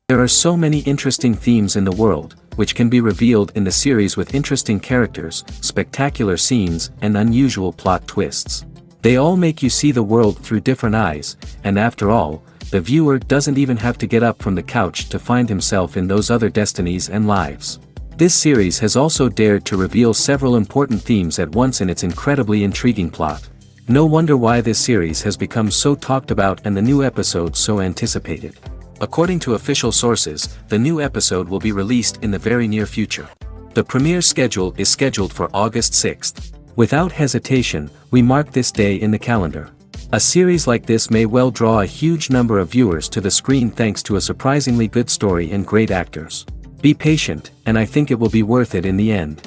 There are so many interesting themes in the world, which can be revealed in the series with interesting characters, spectacular scenes, and unusual plot twists. They all make you see the world through different eyes, and after all, the viewer doesn't even have to get up from the couch to find himself in those other destinies and lives. This series has also dared to reveal several important themes at once in its incredibly intriguing plot. No wonder why this series has become so talked about and the new episode so anticipated. According to official sources, the new episode will be released in the very near future. The premiere schedule is scheduled for August 6th. Without hesitation, we mark this day in the calendar. A series like this may well draw a huge number of viewers to the screen thanks to a surprisingly good story and great actors. Be patient, and I think it will be worth it in the end.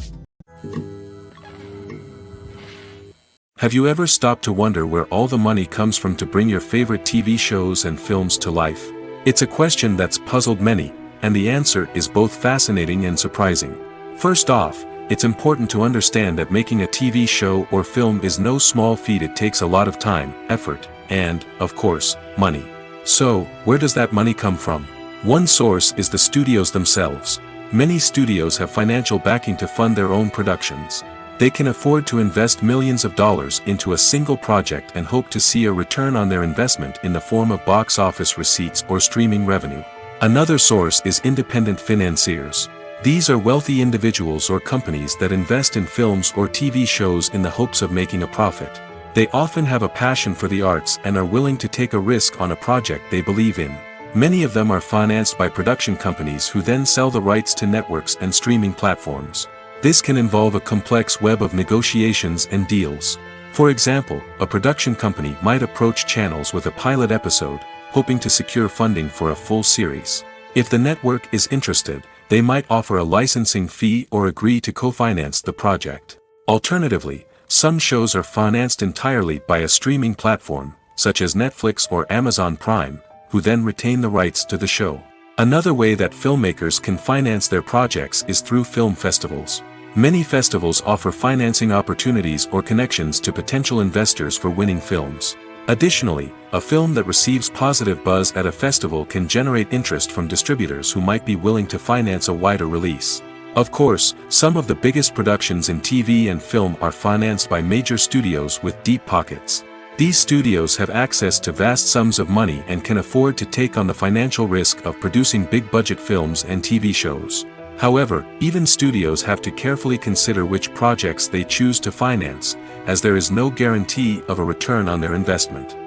Have you ever stopped to wonder where all the money comes from to bring your favorite TV shows and films to life? It's a question that's puzzled many, and the answer is both fascinating and surprising. First off, it's important to understand that making a TV show or film is no small feat. It takes a lot of time, effort, and, of course, money. So, where does that money come from? One source is the studios themselves. Many studios have financial backing to fund their own productions. They can afford to invest millions of dollars into a single project and hope to see a return on their investment in the form of box office receipts or streaming revenue. Another source is independent financiers. These are wealthy individuals or companies that invest in films or TV shows in the hopes of making a profit. They often have a passion for the arts and are willing to take a risk on a project they believe in. Many of them are financed by production companies who then sell the rights to networks and streaming platforms. This can involve a complex web of negotiations and deals. For example, a production company might approach channels with a pilot episode, hoping to secure funding for a full series. If the network is interested, they might offer a licensing fee or agree to co-finance the project. Alternatively, some shows are financed entirely by a streaming platform, such as Netflix or Amazon Prime, who then retain the rights to the show. Another way that filmmakers can finance their projects is through film festivals. Many festivals offer financing opportunities or connections to potential investors for winning films. Additionally, a film that receives positive buzz at a festival can generate interest from distributors who might be willing to finance a wider release. Of course, some of the biggest productions in TV and film are financed by major studios with deep pockets. These studios have access to vast sums of money and can afford to take on the financial risk of producing big-budget films and TV shows. However, even studios have to carefully consider which projects they choose to finance, as there is no guarantee of a return on their investment.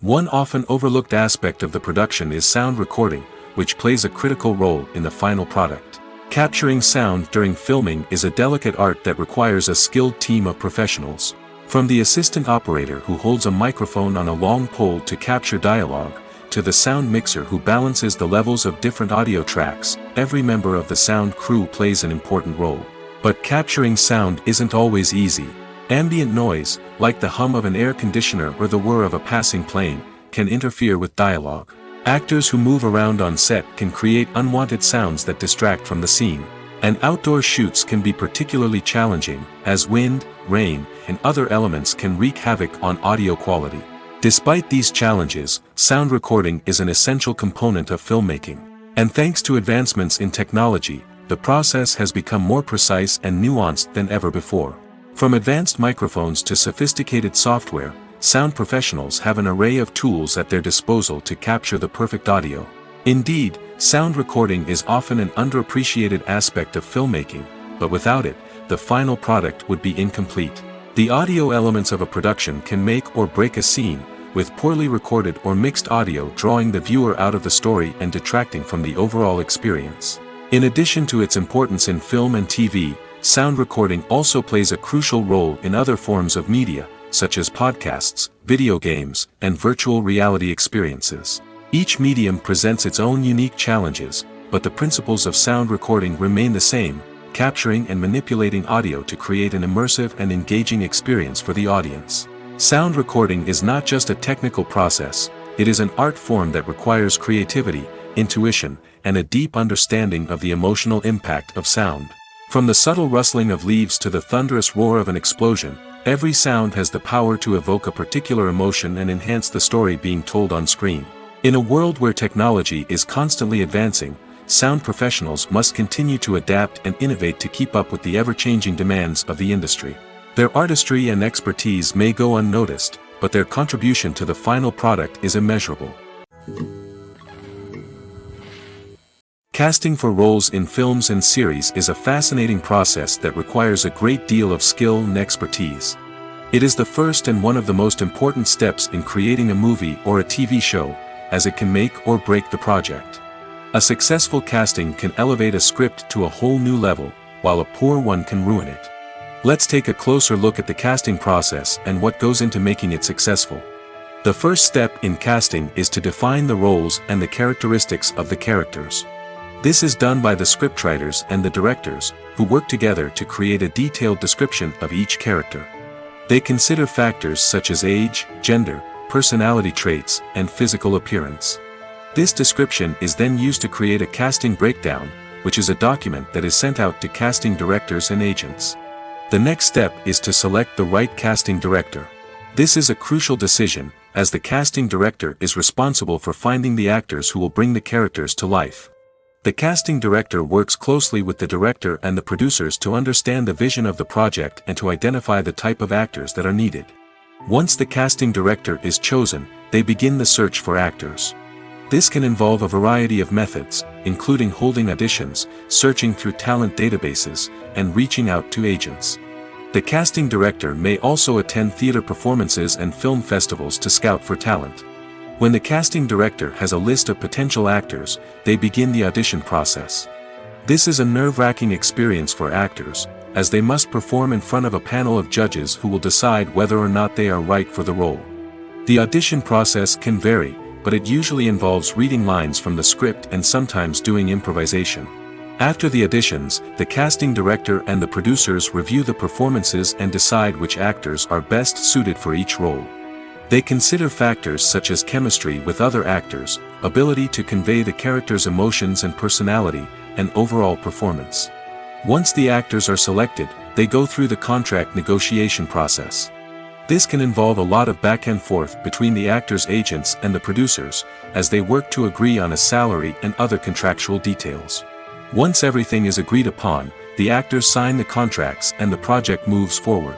One often overlooked aspect of the production is sound recording, which plays a critical role in the final product. Capturing sound during filming is a delicate art that requires a skilled team of professionals. From the assistant operator who holds a microphone on a long pole to capture dialogue, to the sound mixer who balances the levels of different audio tracks, every member of the sound crew plays an important role. But capturing sound isn't always easy. Ambient noise, like the hum of an air conditioner or the whir of a passing plane, can interfere with dialogue. Actors who move around on set can create unwanted sounds that distract from the scene. And outdoor shoots can be particularly challenging, as wind, rain, and other elements can wreak havoc on audio quality. Despite these challenges, sound recording is an essential component of filmmaking. And thanks to advancements in technology, the process has become more precise and nuanced than ever before. From advanced microphones to sophisticated software, sound professionals have an array of tools at their disposal to capture the perfect audio. Indeed, sound recording is often an underappreciated aspect of filmmaking, but without it, the final product would be incomplete. The audio elements of a production can make or break a scene, with poorly recorded or mixed audio drawing the viewer out of the story and detracting from the overall experience. In addition to its importance in film and TV, sound recording also plays a crucial role in other forms of media, such as podcasts, video games, and virtual reality experiences. Each medium presents its own unique challenges, but the principles of sound recording remain the same, capturing and manipulating audio to create an immersive and engaging experience for the audience. Sound recording is not just a technical process, it is an art form that requires creativity, intuition, and a deep understanding of the emotional impact of sound. From the subtle rustling of leaves to the thunderous roar of an explosion, every sound has the power to evoke a particular emotion and enhance the story being told on screen. In a world where technology is constantly advancing, sound professionals must continue to adapt and innovate to keep up with the ever-changing demands of the industry. Their artistry and expertise may go unnoticed, but their contribution to the final product is immeasurable. Casting for roles in films and series is a fascinating process that requires a great deal of skill and expertise. It is the first and one of the most important steps in creating a movie or a TV show, as it can make or break the project. A successful casting can elevate a script to a whole new level, while a poor one can ruin it. Let's take a closer look at the casting process and what goes into making it successful. The first step in casting is to define the roles and the characteristics of the characters. This is done by the scriptwriters and the directors, who work together to create a detailed description of each character. They consider factors such as age, gender, personality traits, and physical appearance. This description is then used to create a casting breakdown, which is a document that is sent out to casting directors and agents. The next step is to select the right casting director. This is a crucial decision, as the casting director is responsible for finding the actors who will bring the characters to life. The casting director works closely with the director and the producers to understand the vision of the project and to identify the type of actors that are needed. Once the casting director is chosen, they begin the search for actors. This can involve a variety of methods, including holding auditions, searching through talent databases, and reaching out to agents. The casting director may also attend theater performances and film festivals to scout for talent. When the casting director has a list of potential actors, they begin the audition process. This is a nerve-wracking experience for actors, as they must perform in front of a panel of judges who will decide whether or not they are right for the role. The audition process can vary, but it usually involves reading lines from the script and sometimes doing improvisation. After the auditions, the casting director and the producers review the performances and decide which actors are best suited for each role. They consider factors such as chemistry with other actors, ability to convey the character's emotions and personality, and overall performance. Once the actors are selected, they go through the contract negotiation process. This can involve a lot of back and forth between the actors' agents and the producers, as they work to agree on a salary and other contractual details. Once everything is agreed upon, the actors sign the contracts and the project moves forward.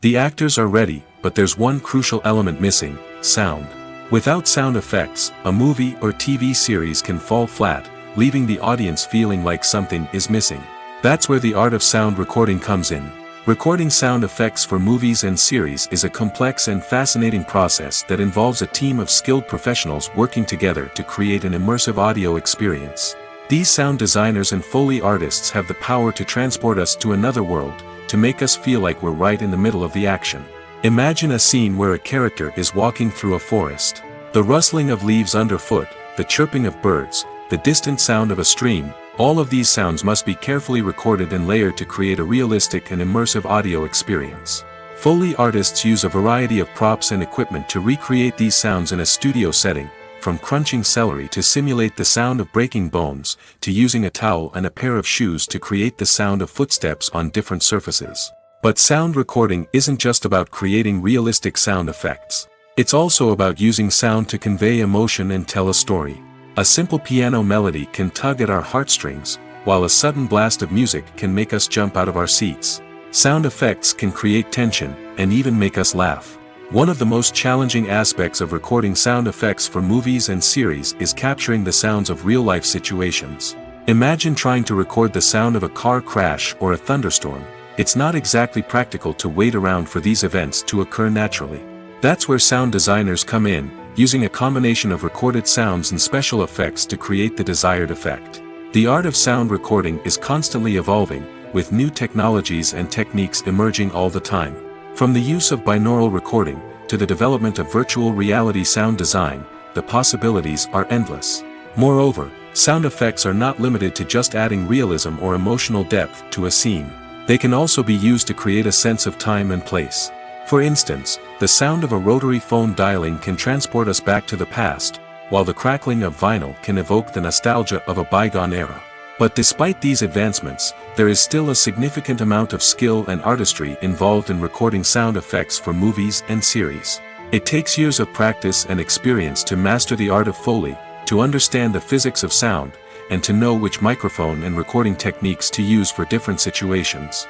The actors are ready, but there's one crucial element missing: sound. Without sound effects, a movie or TV series can fall flat, leaving the audience feeling like something is missing. That's where the art of sound recording comes in. Recording sound effects for movies and series is a complex and fascinating process that involves a team of skilled professionals working together to create an immersive audio experience. These sound designers and Foley artists have the power to transport us to another world, to make us feel like we're right in the middle of the action. Imagine a scene where a character is walking through a forest. The rustling of leaves underfoot, the chirping of birds, the distant sound of a stream, all of these sounds must be carefully recorded and layered to create a realistic and immersive audio experience. Foley artists use a variety of props and equipment to recreate these sounds in a studio setting, from crunching celery to simulate the sound of breaking bones, to using a towel and a pair of shoes to create the sound of footsteps on different surfaces. But sound recording isn't just about creating realistic sound effects. It's also about using sound to convey emotion and tell a story. A simple piano melody can tug at our heartstrings, while a sudden blast of music can make us jump out of our seats. Sound effects can create tension, and even make us laugh. One of the most challenging aspects of recording sound effects for movies and series is capturing the sounds of real-life situations. Imagine trying to record the sound of a car crash or a thunderstorm. It's not exactly practical to wait around for these events to occur naturally. That's where sound designers come in, using a combination of recorded sounds and special effects to create the desired effect. The art of sound recording is constantly evolving, with new technologies and techniques emerging all the time. From the use of binaural recording, to the development of virtual reality sound design, the possibilities are endless. Moreover, sound effects are not limited to just adding realism or emotional depth to a scene. They can also be used to create a sense of time and place. For instance, the sound of a rotary phone dialing can transport us back to the past, while the crackling of vinyl can evoke the nostalgia of a bygone era. But despite these advancements, there is still a significant amount of skill and artistry involved in recording sound effects for movies and series. It takes years of practice and experience to master the art of Foley, to understand the physics of sound, and to know which microphone and recording techniques to use for different situations.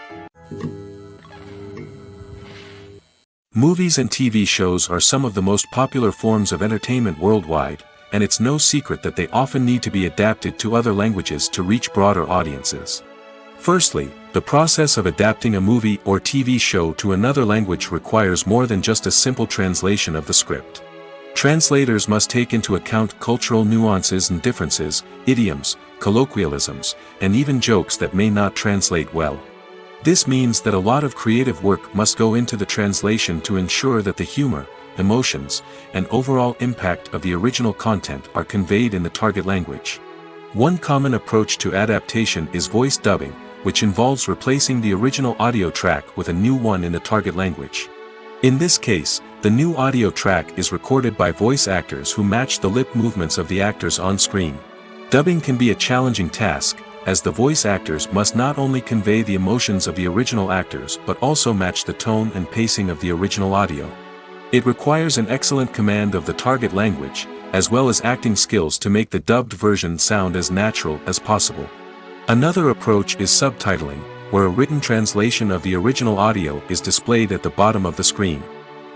Movies and TV shows are some of the most popular forms of entertainment worldwide, and it's no secret that they often need to be adapted to other languages to reach broader audiences. Firstly, the process of adapting a movie or TV show to another language requires more than just a simple translation of the script. Translators must take into account cultural nuances and differences, idioms, colloquialisms, and even jokes that may not translate well. This means that a lot of creative work must go into the translation to ensure that the humor, emotions, and overall impact of the original content are conveyed in the target language. One common approach to adaptation is voice dubbing, which involves replacing the original audio track with a new one in the target language. In this case, the new audio track is recorded by voice actors who match the lip movements of the actors on screen. Dubbing can be a challenging task, as the voice actors must not only convey the emotions of the original actors but also match the tone and pacing of the original audio. It requires an excellent command of the target language, as well as acting skills to make the dubbed version sound as natural as possible. Another approach is subtitling, where a written translation of the original audio is displayed at the bottom of the screen.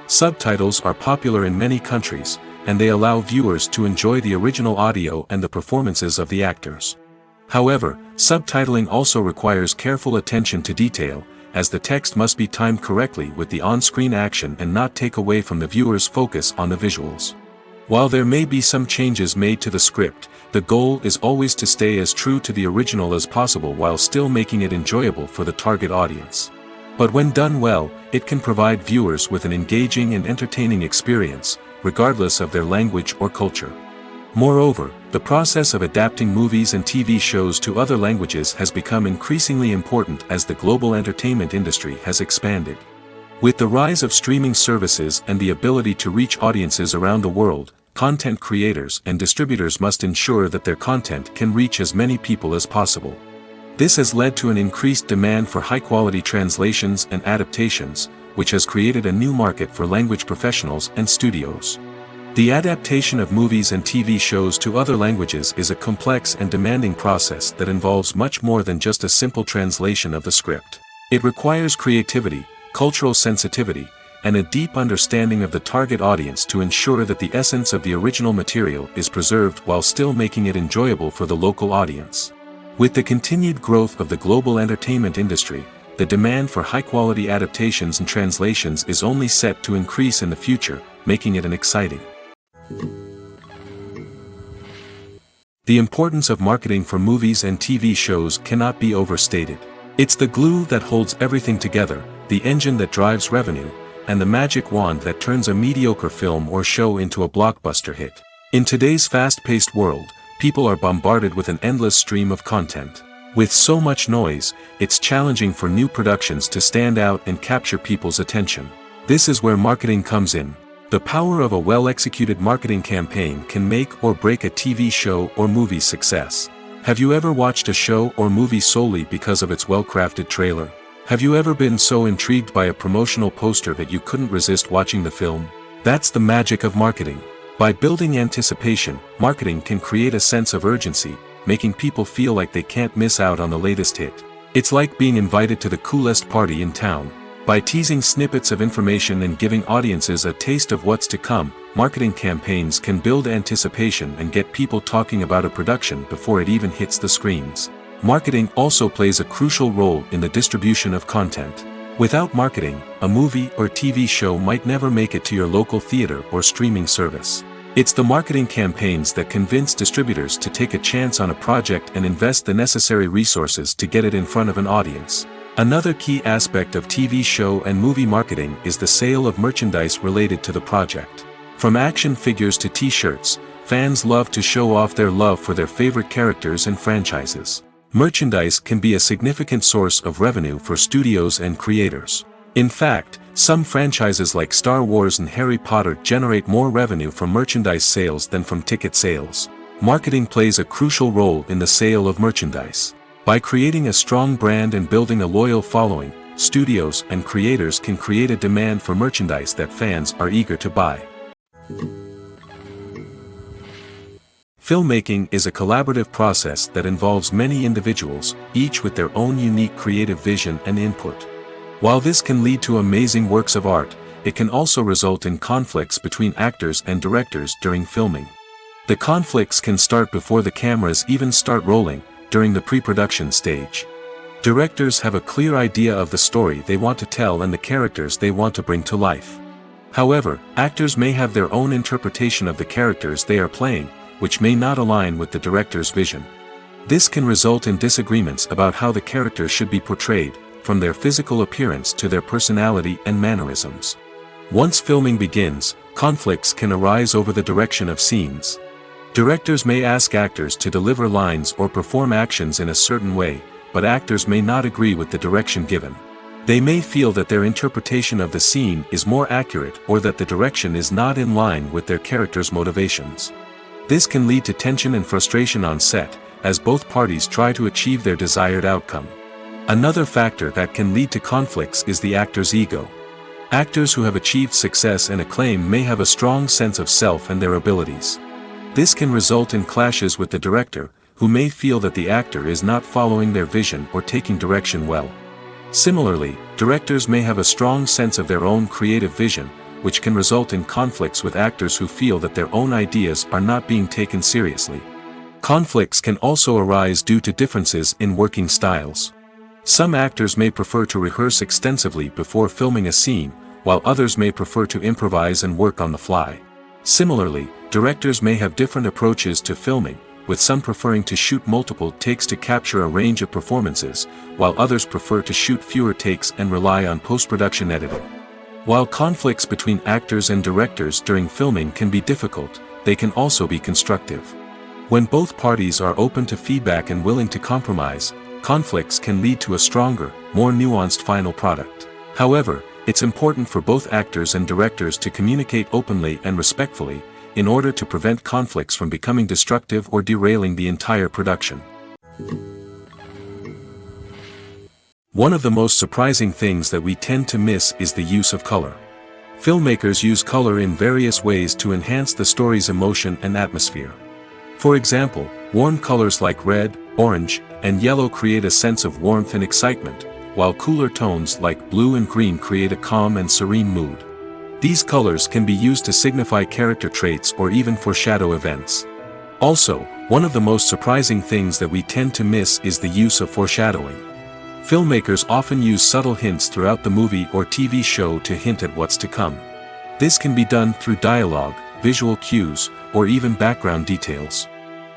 Subtitles are popular in many countries, and they allow viewers to enjoy the original audio and the performances of the actors. However, subtitling also requires careful attention to detail, as the text must be timed correctly with the on-screen action and not take away from the viewer's focus on the visuals. While there may be some changes made to the script, the goal is always to stay as true to the original as possible while still making it enjoyable for the target audience. But when done well, it can provide viewers with an engaging and entertaining experience, regardless of their language or culture. Moreover, the process of adapting movies and TV shows to other languages has become increasingly important as the global entertainment industry has expanded. With the rise of streaming services and the ability to reach audiences around the world, content creators and distributors must ensure that their content can reach as many people as possible. This has led to an increased demand for high-quality translations and adaptations, which has created a new market for language professionals and studios. The adaptation of movies and TV shows to other languages is a complex and demanding process that involves much more than just a simple translation of the script. It requires creativity, cultural sensitivity, and a deep understanding of the target audience to ensure that the essence of the original material is preserved while still making it enjoyable for the local audience. With the continued growth of the global entertainment industry, the demand for high-quality adaptations and translations is only set to increase in the future, making it exciting. The importance of marketing for movies and TV shows cannot be overstated. It's the glue that holds everything together, the engine that drives revenue, and the magic wand that turns a mediocre film or show into a blockbuster hit. In today's fast-paced world, people are bombarded with an endless stream of content. With so much noise, it's challenging for new productions to stand out and capture people's attention. This is where marketing comes in. The power of a well-executed marketing campaign can make or break a TV show or movie's success. Have you ever watched a show or movie solely because of its well-crafted trailer? Have you ever been so intrigued by a promotional poster that you couldn't resist watching the film? That's the magic of marketing. By building anticipation, marketing can create a sense of urgency, making people feel like they can't miss out on the latest hit. It's like being invited to the coolest party in town. By teasing snippets of information and giving audiences a taste of what's to come, marketing campaigns can build anticipation and get people talking about a production before it even hits the screens. Marketing also plays a crucial role in the distribution of content. Without marketing, a movie or TV show might never make it to your local theater or streaming service. It's the marketing campaigns that convince distributors to take a chance on a project and invest the necessary resources to get it in front of an audience. Another key aspect of TV show and movie marketing is the sale of merchandise related to the project. From action figures to t-shirts, fans love to show off their love for their favorite characters and franchises. Merchandise can be a significant source of revenue for studios and creators. In fact, some franchises like Star Wars and Harry Potter generate more revenue from merchandise sales than from ticket sales. Marketing plays a crucial role in the sale of merchandise. By creating a strong brand and building a loyal following, studios and creators can create a demand for merchandise that fans are eager to buy. Filmmaking is a collaborative process that involves many individuals, each with their own unique creative vision and input. While this can lead to amazing works of art, it can also result in conflicts between actors and directors during filming. The conflicts can start before the cameras even start rolling, during the pre-production stage. Directors have a clear idea of the story they want to tell and the characters they want to bring to life. However, actors may have their own interpretation of the characters they are playing, which may not align with the director's vision. This can result in disagreements about how the characters should be portrayed, from their physical appearance to their personality and mannerisms. Once filming begins, conflicts can arise over the direction of scenes. Directors may ask actors to deliver lines or perform actions in a certain way, but actors may not agree with the direction given. They may feel that their interpretation of the scene is more accurate or that the direction is not in line with their character's motivations. This can lead to tension and frustration on set, as both parties try to achieve their desired outcome. Another factor that can lead to conflicts is the actor's ego. Actors who have achieved success and acclaim may have a strong sense of self and their abilities. This can result in clashes with the director, who may feel that the actor is not following their vision or taking direction well. Similarly, directors may have a strong sense of their own creative vision, which can result in conflicts with actors who feel that their own ideas are not being taken seriously. Conflicts can also arise due to differences in working styles. Some actors may prefer to rehearse extensively before filming a scene, while others may prefer to improvise and work on the fly. Similarly, directors may have different approaches to filming, with some preferring to shoot multiple takes to capture a range of performances, while others prefer to shoot fewer takes and rely on post-production editing. While conflicts between actors and directors during filming can be difficult, they can also be constructive. When both parties are open to feedback and willing to compromise, conflicts can lead to a stronger, more nuanced final product. However, it's important for both actors and directors to communicate openly and respectfully, in order to prevent conflicts from becoming destructive or derailing the entire production. One of the most surprising things that we tend to miss is the use of color. Filmmakers use color in various ways to enhance the story's emotion and atmosphere. For example, warm colors like red, orange, and yellow create a sense of warmth and excitement, while cooler tones like blue and green create a calm and serene mood. These colors can be used to signify character traits or even foreshadow events. Also, one of the most surprising things that we tend to miss is the use of foreshadowing. Filmmakers often use subtle hints throughout the movie or TV show to hint at what's to come. This can be done through dialogue, visual cues, or even background details.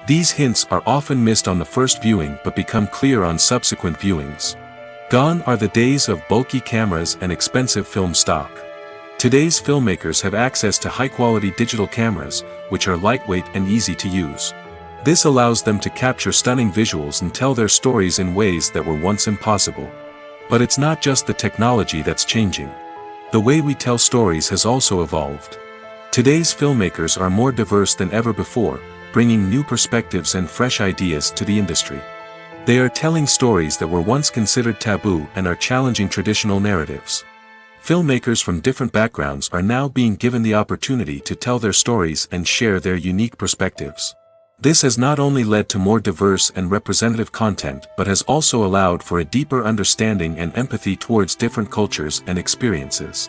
These hints are often missed on the first viewing but become clear on subsequent viewings. Gone are the days of bulky cameras and expensive film stock. Today's filmmakers have access to high-quality digital cameras, which are lightweight and easy to use. This allows them to capture stunning visuals and tell their stories in ways that were once impossible. But it's not just the technology that's changing. The way we tell stories has also evolved. Today's filmmakers are more diverse than ever before, bringing new perspectives and fresh ideas to the industry. They are telling stories that were once considered taboo and are challenging traditional narratives. Filmmakers from different backgrounds are now being given the opportunity to tell their stories and share their unique perspectives. This has not only led to more diverse and representative content but has also allowed for a deeper understanding and empathy towards different cultures and experiences.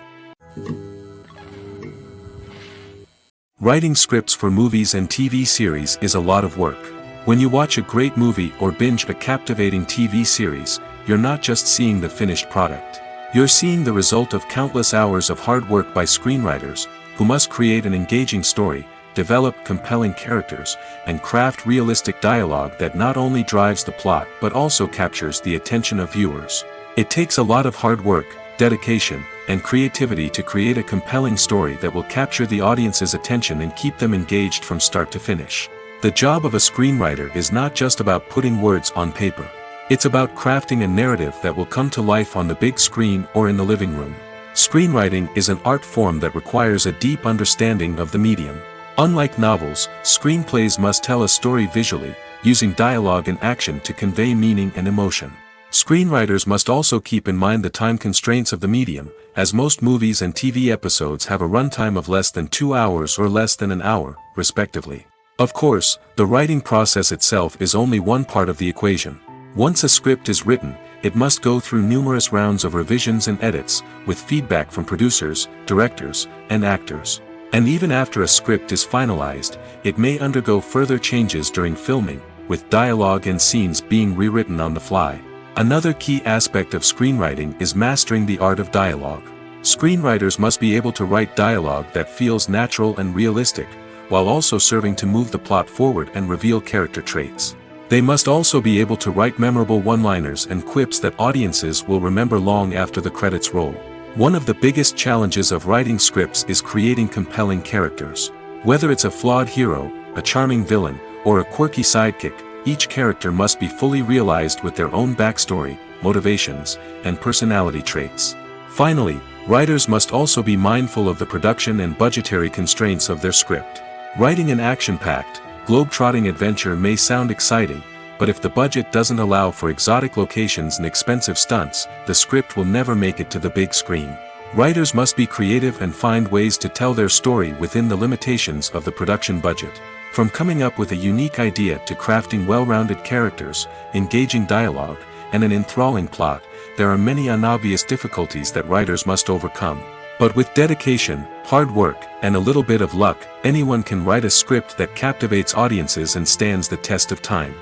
Writing scripts for movies and TV series is a lot of work. When you watch a great movie or binge a captivating TV series, you're not just seeing the finished product. You're seeing the result of countless hours of hard work by screenwriters, who must create an engaging story, develop compelling characters, and craft realistic dialogue that not only drives the plot but also captures the attention of viewers. It takes a lot of hard work, dedication, and creativity to create a compelling story that will capture the audience's attention and keep them engaged from start to finish. The job of a screenwriter is not just about putting words on paper. It's about crafting a narrative that will come to life on the big screen or in the living room. Screenwriting is an art form that requires a deep understanding of the medium. Unlike novels, screenplays must tell a story visually, using dialogue and action to convey meaning and emotion. Screenwriters must also keep in mind the time constraints of the medium, as most movies and TV episodes have a runtime of less than 2 hours or less than an hour, respectively. Of course, the writing process itself is only one part of the equation. Once a script is written, it must go through numerous rounds of revisions and edits, with feedback from producers, directors, and actors. And even after a script is finalized, it may undergo further changes during filming, with dialogue and scenes being rewritten on the fly. Another key aspect of screenwriting is mastering the art of dialogue. Screenwriters must be able to write dialogue that feels natural and realistic, while also serving to move the plot forward and reveal character traits. They must also be able to write memorable one-liners and quips that audiences will remember long after the credits roll. One of the biggest challenges of writing scripts is creating compelling characters. Whether it's a flawed hero, a charming villain, or a quirky sidekick, each character must be fully realized with their own backstory, motivations, and personality traits. Finally, writers must also be mindful of the production and budgetary constraints of their script. Writing an action-packed, globe-trotting adventure may sound exciting, but if the budget doesn't allow for exotic locations and expensive stunts, the script will never make it to the big screen. Writers must be creative and find ways to tell their story within the limitations of the production budget. From coming up with a unique idea to crafting well-rounded characters, engaging dialogue, and an enthralling plot, there are many unobvious difficulties that writers must overcome. But with dedication, hard work, and a little bit of luck, anyone can write a script that captivates audiences and stands the test of time.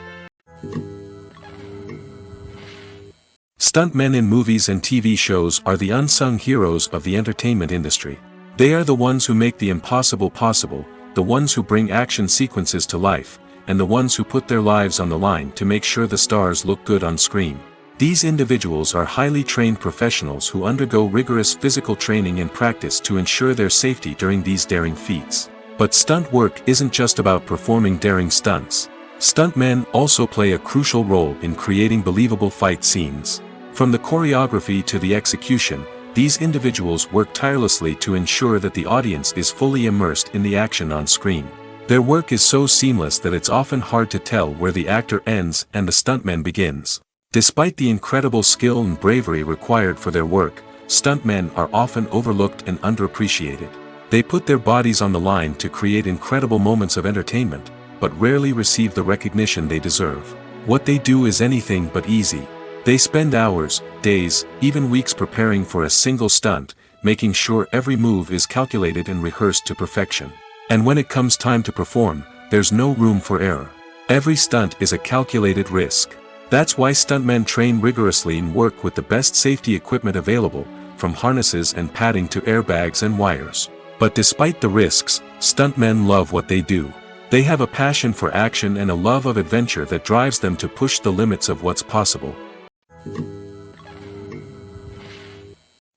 Stuntmen in movies and TV shows are the unsung heroes of the entertainment industry. They are the ones who make the impossible possible, the ones who bring action sequences to life, and the ones who put their lives on the line to make sure the stars look good on screen. These individuals are highly trained professionals who undergo rigorous physical training and practice to ensure their safety during these daring feats. But stunt work isn't just about performing daring stunts. Stuntmen also play a crucial role in creating believable fight scenes. From the choreography to the execution, these individuals work tirelessly to ensure that the audience is fully immersed in the action on screen. Their work is so seamless that it's often hard to tell where the actor ends and the stuntman begins. Despite the incredible skill and bravery required for their work, stuntmen are often overlooked and underappreciated. They put their bodies on the line to create incredible moments of entertainment, but rarely receive the recognition they deserve. What they do is anything but easy. They spend hours, days, even weeks preparing for a single stunt, making sure every move is calculated and rehearsed to perfection. And when it comes time to perform, there's no room for error. Every stunt is a calculated risk. That's why stuntmen train rigorously and work with the best safety equipment available, from harnesses and padding to airbags and wires. But despite the risks, stuntmen love what they do. They have a passion for action and a love of adventure that drives them to push the limits of what's possible.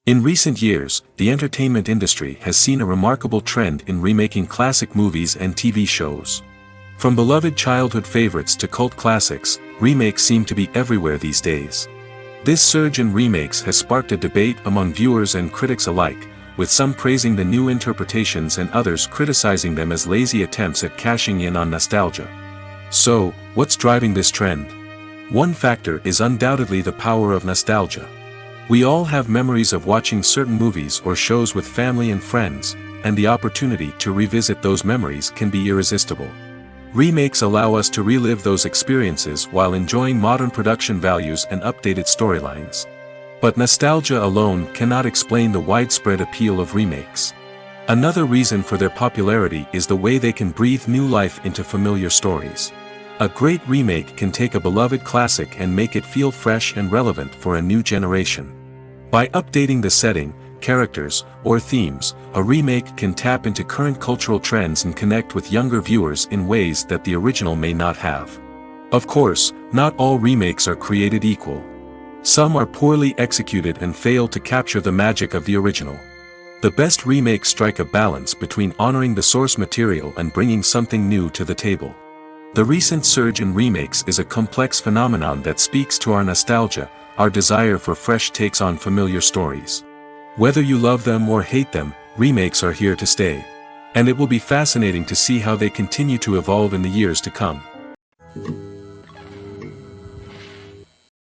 In recent years, the entertainment industry has seen a remarkable trend in remaking classic movies and TV shows. From beloved childhood favorites to cult classics, remakes seem to be everywhere these days. This surge in remakes has sparked a debate among viewers and critics alike, with some praising the new interpretations and others criticizing them as lazy attempts at cashing in on nostalgia. So, what's driving this trend? One factor is undoubtedly the power of nostalgia. We all have memories of watching certain movies or shows with family and friends, and the opportunity to revisit those memories can be irresistible. Remakes allow us to relive those experiences while enjoying modern production values and updated storylines. But nostalgia alone cannot explain the widespread appeal of remakes. Another reason for their popularity is the way they can breathe new life into familiar stories. A great remake can take a beloved classic and make it feel fresh and relevant for a new generation. By updating the setting, characters, or themes, a remake can tap into current cultural trends and connect with younger viewers in ways that the original may not have. Of course, not all remakes are created equal. Some are poorly executed and fail to capture the magic of the original. The best remakes strike a balance between honoring the source material and bringing something new to the table. The recent surge in remakes is a complex phenomenon that speaks to our nostalgia, our desire for fresh takes on familiar stories. Whether you love them or hate them, remakes are here to stay. And it will be fascinating to see how they continue to evolve in the years to come.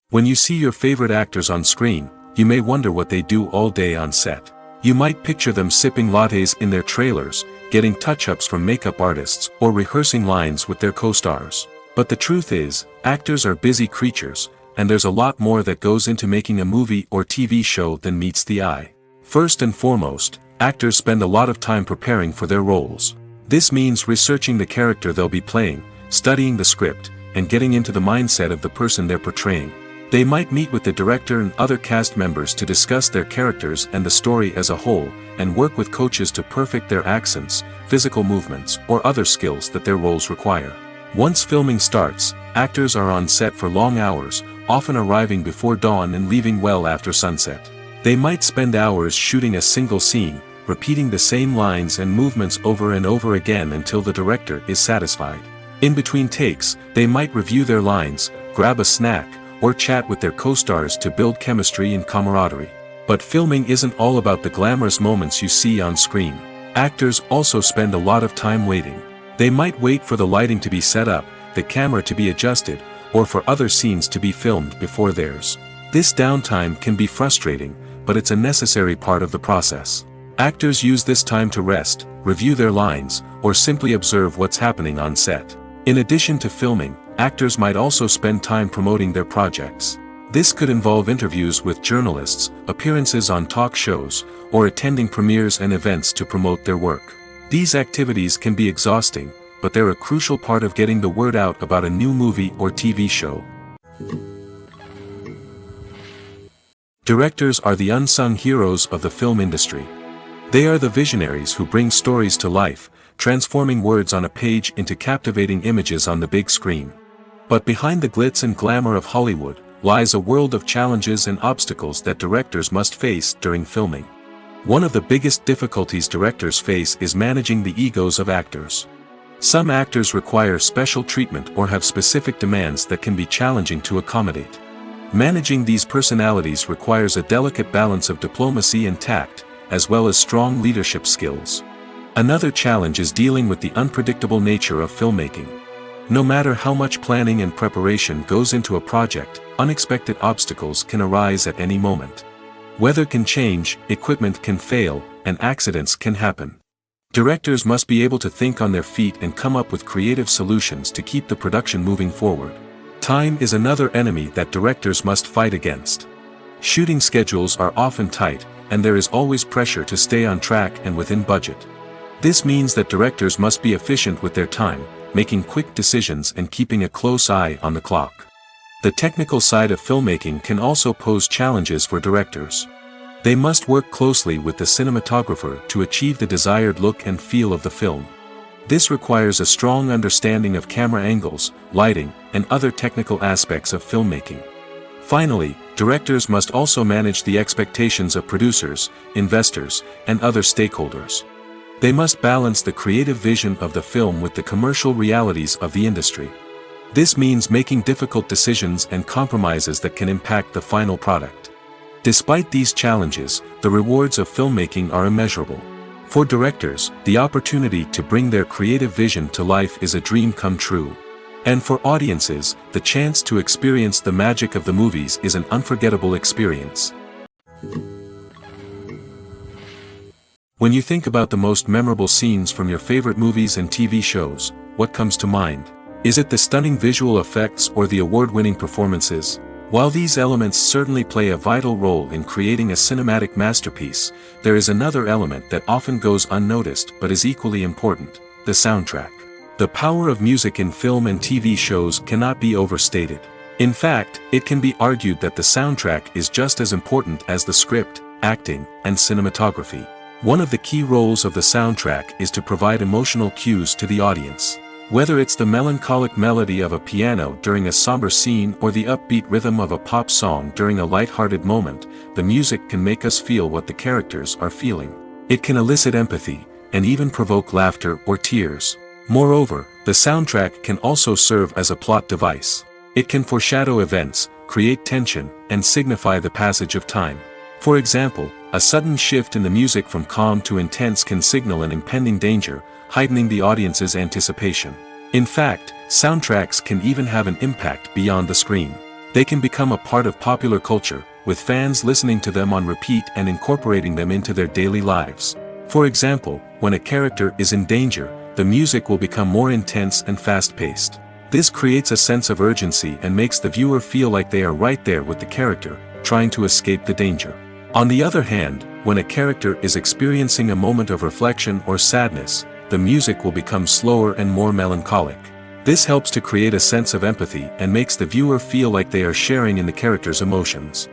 When you see your favorite actors on screen, you may wonder what they do all day on set. You might picture them sipping lattes in their trailers, getting touch-ups from makeup artists, or rehearsing lines with their co-stars. But the truth is, actors are busy creatures, and there's a lot more that goes into making a movie or TV show than meets the eye. First and foremost, actors spend a lot of time preparing for their roles. This means researching the character they'll be playing, studying the script, and getting into the mindset of the person they're portraying. They might meet with the director and other cast members to discuss their characters and the story as a whole, and work with coaches to perfect their accents, physical movements, or other skills that their roles require. Once filming starts, actors are on set for long hours, often arriving before dawn and leaving well after sunset. They might spend hours shooting a single scene, repeating the same lines and movements over and over again until the director is satisfied. In between takes, they might review their lines, grab a snack, or chat with their co-stars to build chemistry and camaraderie. But filming isn't all about the glamorous moments you see on screen. Actors also spend a lot of time waiting. They might wait for the lighting to be set up, the camera to be adjusted, or for other scenes to be filmed before theirs. This downtime can be frustrating, but it's a necessary part of the process. Actors use this time to rest, review their lines, or simply observe what's happening on set. In addition to filming, actors might also spend time promoting their projects. This could involve interviews with journalists, appearances on talk shows, or attending premieres and events to promote their work. These activities can be exhausting, but they're a crucial part of getting the word out about a new movie or TV show. Directors are the unsung heroes of the film industry. They are the visionaries who bring stories to life, transforming words on a page into captivating images on the big screen. But behind the glitz and glamour of Hollywood, lies a world of challenges and obstacles that directors must face during filming. One of the biggest difficulties directors face is managing the egos of actors. Some actors require special treatment or have specific demands that can be challenging to accommodate. Managing these personalities requires a delicate balance of diplomacy and tact, as well as strong leadership skills. Another challenge is dealing with the unpredictable nature of filmmaking. No matter how much planning and preparation goes into a project, unexpected obstacles can arise at any moment. Weather can change, equipment can fail, and accidents can happen. Directors must be able to think on their feet and come up with creative solutions to keep the production moving forward. Time is another enemy that directors must fight against. Shooting schedules are often tight, and there is always pressure to stay on track and within budget. This means that directors must be efficient with their time, making quick decisions and keeping a close eye on the clock. The technical side of filmmaking can also pose challenges for directors. They must work closely with the cinematographer to achieve the desired look and feel of the film. This requires a strong understanding of camera angles, lighting, and other technical aspects of filmmaking. Finally, directors must also manage the expectations of producers, investors, and other stakeholders. They must balance the creative vision of the film with the commercial realities of the industry. This means making difficult decisions and compromises that can impact the final product. Despite these challenges, the rewards of filmmaking are immeasurable. For directors, the opportunity to bring their creative vision to life is a dream come true. And for audiences, the chance to experience the magic of the movies is an unforgettable experience. When you think about the most memorable scenes from your favorite movies and TV shows, what comes to mind? Is it the stunning visual effects or the award-winning performances? While these elements certainly play a vital role in creating a cinematic masterpiece, there is another element that often goes unnoticed but is equally important: the soundtrack. The power of music in film and TV shows cannot be overstated. In fact, it can be argued that the soundtrack is just as important as the script, acting, and cinematography. One of the key roles of the soundtrack is to provide emotional cues to the audience. Whether it's the melancholic melody of a piano during a somber scene or the upbeat rhythm of a pop song during a light-hearted moment, the music can make us feel what the characters are feeling. It can elicit empathy, and even provoke laughter or tears. Moreover, the soundtrack can also serve as a plot device. It can foreshadow events, create tension, and signify the passage of time. For example, a sudden shift in the music from calm to intense can signal an impending danger, heightening the audience's anticipation. In fact, soundtracks can even have an impact beyond the screen. They can become a part of popular culture, with fans listening to them on repeat and incorporating them into their daily lives. For example, when a character is in danger, the music will become more intense and fast-paced. This creates a sense of urgency and makes the viewer feel like they are right there with the character, trying to escape the danger. On the other hand, when a character is experiencing a moment of reflection or sadness, the music will become slower and more melancholic. This helps to create a sense of empathy and makes the viewer feel like they are sharing in the character's emotions.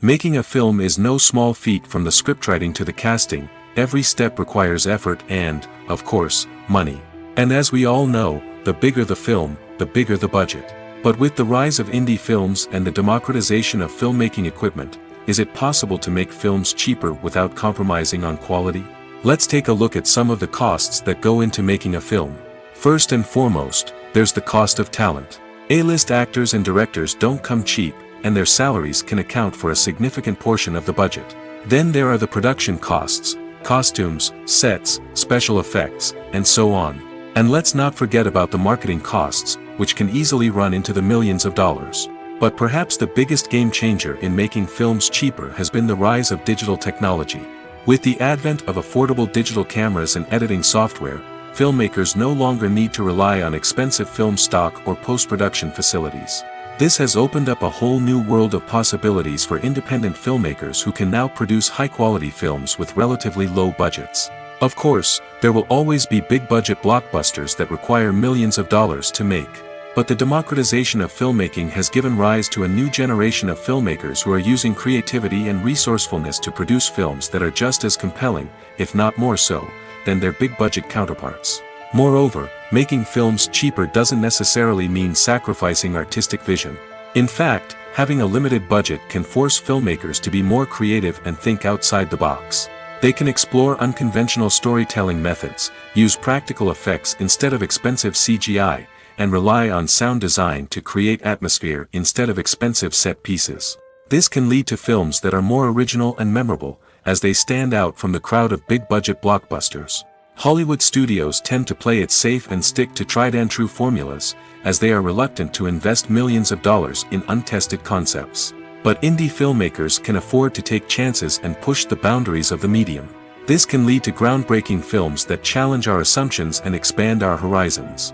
Making a film is no small feat. From the scriptwriting to the casting. Every step requires effort and, of course, money. And as we all know, the bigger the film, the bigger the budget. But with the rise of indie films and the democratization of filmmaking equipment, is it possible to make films cheaper without compromising on quality? Let's take a look at some of the costs that go into making a film. First and foremost, there's the cost of talent. A-list actors and directors don't come cheap, and their salaries can account for a significant portion of the budget. Then there are the production costs: costumes, sets, special effects, and so on. And let's not forget about the marketing costs, which can easily run into the millions of dollars. But perhaps the biggest game changer in making films cheaper has been the rise of digital technology. With the advent of affordable digital cameras and editing software, filmmakers no longer need to rely on expensive film stock or post-production facilities. This has opened up a whole new world of possibilities for independent filmmakers who can now produce high-quality films with relatively low budgets. Of course, there will always be big-budget blockbusters that require millions of dollars to make. But the democratization of filmmaking has given rise to a new generation of filmmakers who are using creativity and resourcefulness to produce films that are just as compelling, if not more so, than their big-budget counterparts. Moreover, making films cheaper doesn't necessarily mean sacrificing artistic vision. In fact, having a limited budget can force filmmakers to be more creative and think outside the box. They can explore unconventional storytelling methods, use practical effects instead of expensive CGI, and rely on sound design to create atmosphere instead of expensive set pieces. This can lead to films that are more original and memorable, as they stand out from the crowd of big-budget blockbusters. Hollywood studios tend to play it safe and stick to tried-and-true formulas, as they are reluctant to invest millions of dollars in untested concepts. But indie filmmakers can afford to take chances and push the boundaries of the medium. This can lead to groundbreaking films that challenge our assumptions and expand our horizons.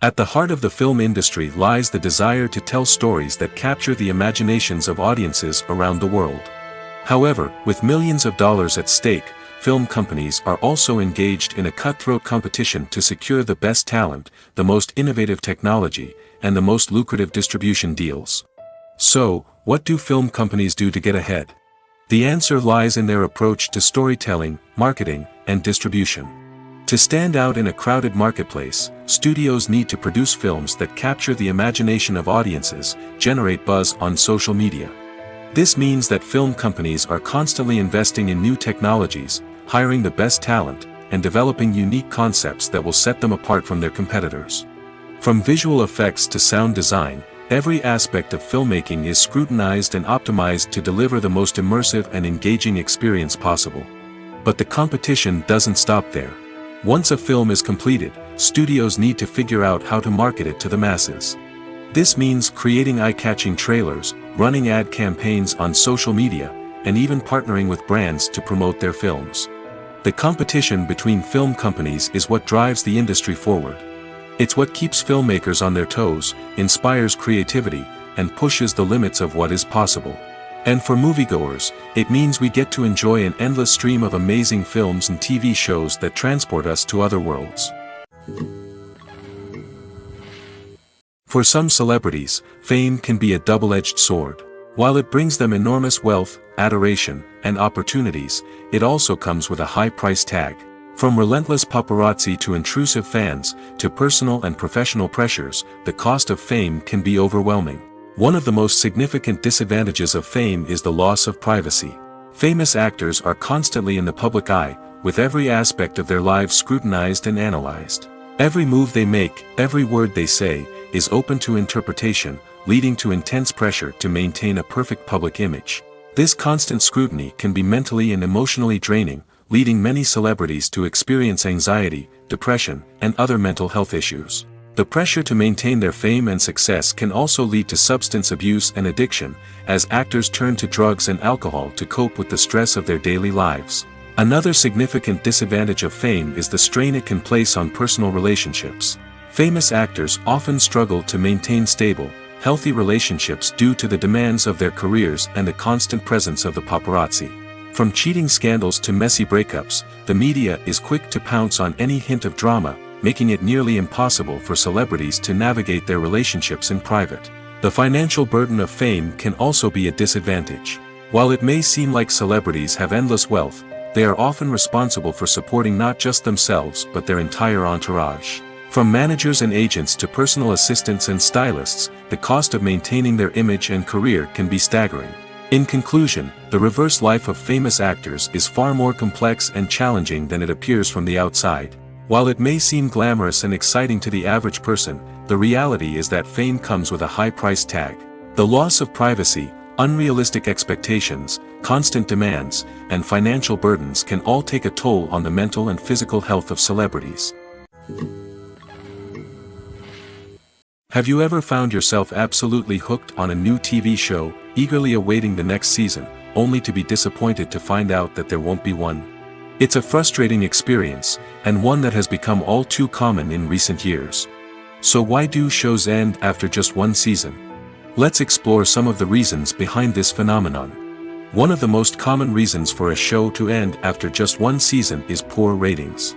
At the heart of the film industry lies the desire to tell stories that capture the imaginations of audiences around the world. However, with millions of dollars at stake, film companies are also engaged in a cutthroat competition to secure the best talent, the most innovative technology, and the most lucrative distribution deals. So, what do film companies do to get ahead? The answer lies in their approach to storytelling, marketing, and distribution. To stand out in a crowded marketplace, studios need to produce films that capture the imagination of audiences, generate buzz on social media. This means that film companies are constantly investing in new technologies, hiring the best talent, and developing unique concepts that will set them apart from their competitors. From visual effects to sound design, every aspect of filmmaking is scrutinized and optimized to deliver the most immersive and engaging experience possible. But the competition doesn't stop there. Once a film is completed, studios need to figure out how to market it to the masses. This means creating eye-catching trailers, running ad campaigns on social media, and even partnering with brands to promote their films. The competition between film companies is what drives the industry forward. It's what keeps filmmakers on their toes, inspires creativity, and pushes the limits of what is possible. And for moviegoers, it means we get to enjoy an endless stream of amazing films and TV shows that transport us to other worlds. For some celebrities, fame can be a double-edged sword. While it brings them enormous wealth, adoration, and opportunities, it also comes with a high price tag. From relentless paparazzi to intrusive fans, to personal and professional pressures, the cost of fame can be overwhelming. One of the most significant disadvantages of fame is the loss of privacy. Famous actors are constantly in the public eye, with every aspect of their lives scrutinized and analyzed. Every move they make, every word they say, is open to interpretation, leading to intense pressure to maintain a perfect public image. This constant scrutiny can be mentally and emotionally draining, leading many celebrities to experience anxiety, depression, and other mental health issues. The pressure to maintain their fame and success can also lead to substance abuse and addiction, as actors turn to drugs and alcohol to cope with the stress of their daily lives. Another significant disadvantage of fame is the strain it can place on personal relationships. Famous actors often struggle to maintain stable, healthy relationships due to the demands of their careers and the constant presence of the paparazzi. From cheating scandals to messy breakups, the media is quick to pounce on any hint of drama, making it nearly impossible for celebrities to navigate their relationships in private. The financial burden of fame can also be a disadvantage. While it may seem like celebrities have endless wealth, they are often responsible for supporting not just themselves but their entire entourage. From managers and agents to personal assistants and stylists, the cost of maintaining their image and career can be staggering. In conclusion, the reverse life of famous actors is far more complex and challenging than it appears from the outside. While it may seem glamorous and exciting to the average person, the reality is that fame comes with a high price tag. The loss of privacy, unrealistic expectations, constant demands, and financial burdens can all take a toll on the mental and physical health of celebrities. Have you ever found yourself absolutely hooked on a new TV show, eagerly awaiting the next season, only to be disappointed to find out that there won't be one? It's a frustrating experience, and one that has become all too common in recent years. So why do shows end after just one season? Let's explore some of the reasons behind this phenomenon. One of the most common reasons for a show to end after just one season is poor ratings.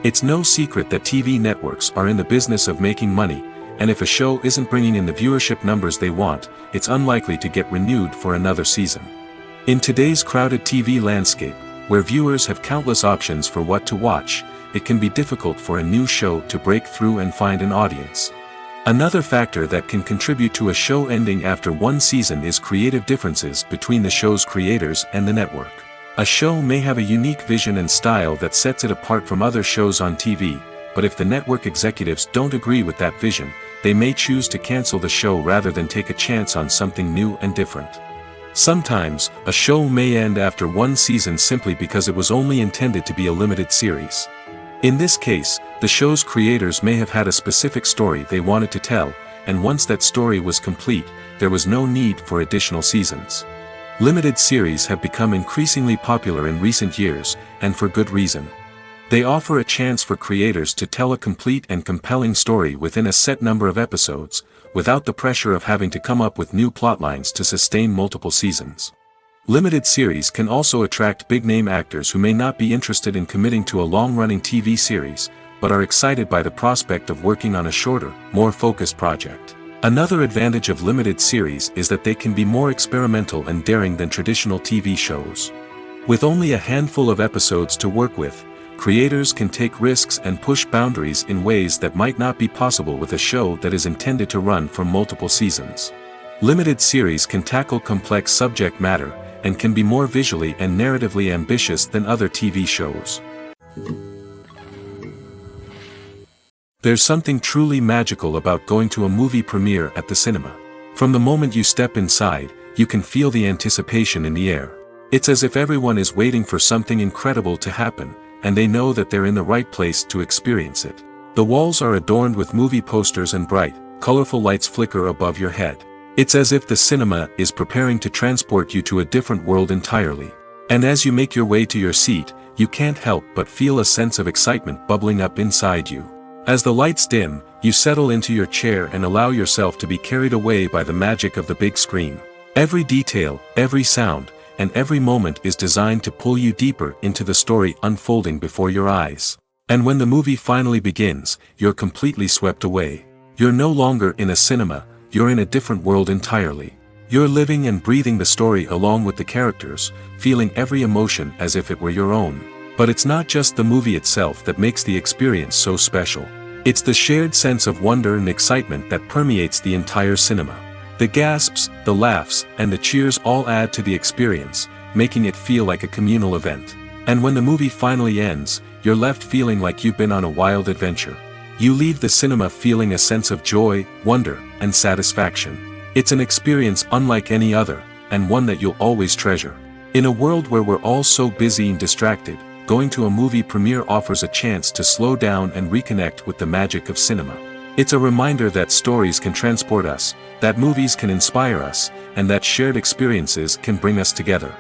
It's no secret that TV networks are in the business of making money, and if a show isn't bringing in the viewership numbers they want, it's unlikely to get renewed for another season. In today's crowded TV landscape, where viewers have countless options for what to watch, it can be difficult for a new show to break through and find an audience. Another factor that can contribute to a show ending after one season is creative differences between the show's creators and the network. A show may have a unique vision and style that sets it apart from other shows on TV, but if the network executives don't agree with that vision, they may choose to cancel the show rather than take a chance on something new and different. Sometimes, a show may end after one season simply because it was only intended to be a limited series. In this case, the show's creators may have had a specific story they wanted to tell, and once that story was complete, there was no need for additional seasons. Limited series have become increasingly popular in recent years, and for good reason. They offer a chance for creators to tell a complete and compelling story within a set number of episodes, without the pressure of having to come up with new plotlines to sustain multiple seasons. Limited series can also attract big-name actors who may not be interested in committing to a long-running TV series, but are excited by the prospect of working on a shorter, more focused project. Another advantage of limited series is that they can be more experimental and daring than traditional TV shows. With only a handful of episodes to work with, creators can take risks and push boundaries in ways that might not be possible with a show that is intended to run for multiple seasons. Limited series can tackle complex subject matter, and can be more visually and narratively ambitious than other TV shows. There's something truly magical about going to a movie premiere at the cinema. From the moment you step inside, you can feel the anticipation in the air. It's as if everyone is waiting for something incredible to happen, and they know that they're in the right place to experience it. The walls are adorned with movie posters and bright, colorful lights flicker above your head. It's as if the cinema is preparing to transport you to a different world entirely. And as you make your way to your seat, you can't help but feel a sense of excitement bubbling up inside you. As the lights dim, you settle into your chair and allow yourself to be carried away by the magic of the big screen. Every detail, every sound, and every moment is designed to pull you deeper into the story unfolding before your eyes. And when the movie finally begins, you're completely swept away. You're no longer in a cinema, you're in a different world entirely. You're living and breathing the story along with the characters, feeling every emotion as if it were your own. But it's not just the movie itself that makes the experience so special. It's the shared sense of wonder and excitement that permeates the entire cinema. The gasps, the laughs, and the cheers all add to the experience, making it feel like a communal event. And when the movie finally ends, you're left feeling like you've been on a wild adventure. You leave the cinema feeling a sense of joy, wonder, and satisfaction. It's an experience unlike any other, and one that you'll always treasure. In a world where we're all so busy and distracted, going to a movie premiere offers a chance to slow down and reconnect with the magic of cinema. It's a reminder that stories can transport us, that movies can inspire us, and that shared experiences can bring us together.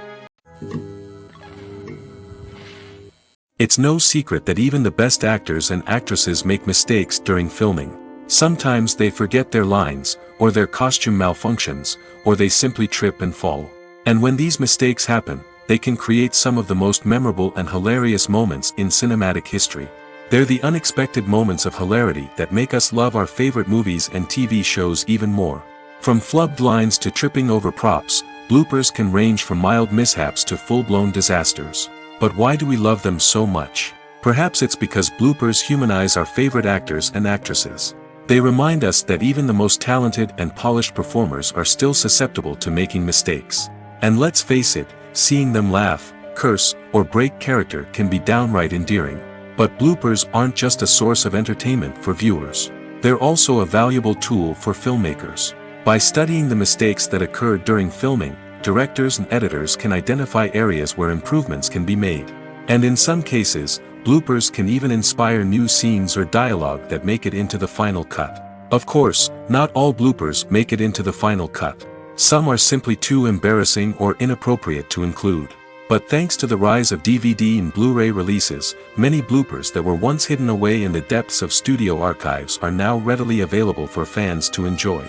It's no secret that even the best actors and actresses make mistakes during filming. Sometimes they forget their lines, or their costume malfunctions, or they simply trip and fall. And when these mistakes happen, they can create some of the most memorable and hilarious moments in cinematic history. They're the unexpected moments of hilarity that make us love our favorite movies and TV shows even more. From flubbed lines to tripping over props, bloopers can range from mild mishaps to full-blown disasters. But why do we love them so much? Perhaps it's because bloopers humanize our favorite actors and actresses. They remind us that even the most talented and polished performers are still susceptible to making mistakes. And let's face it, seeing them laugh, curse, or break character can be downright endearing. But bloopers aren't just a source of entertainment for viewers. They're also a valuable tool for filmmakers. By studying the mistakes that occurred during filming, directors and editors can identify areas where improvements can be made. And in some cases, bloopers can even inspire new scenes or dialogue that make it into the final cut. Of course, not all bloopers make it into the final cut. Some are simply too embarrassing or inappropriate to include. But thanks to the rise of DVD and Blu-ray releases, many bloopers that were once hidden away in the depths of studio archives are now readily available for fans to enjoy.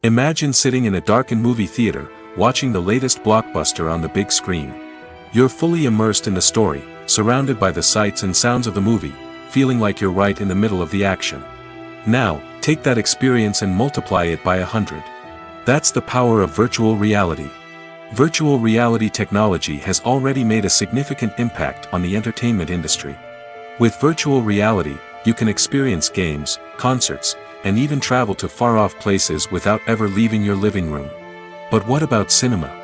Imagine sitting in a darkened movie theater, watching the latest blockbuster on the big screen. You're fully immersed in the story, surrounded by the sights and sounds of the movie, feeling like you're right in the middle of the action. Now, take that experience and multiply it by 100. That's the power of virtual reality. Virtual reality technology has already made a significant impact on the entertainment industry. With virtual reality, you can experience games, concerts, and even travel to far-off places without ever leaving your living room. But what about cinema?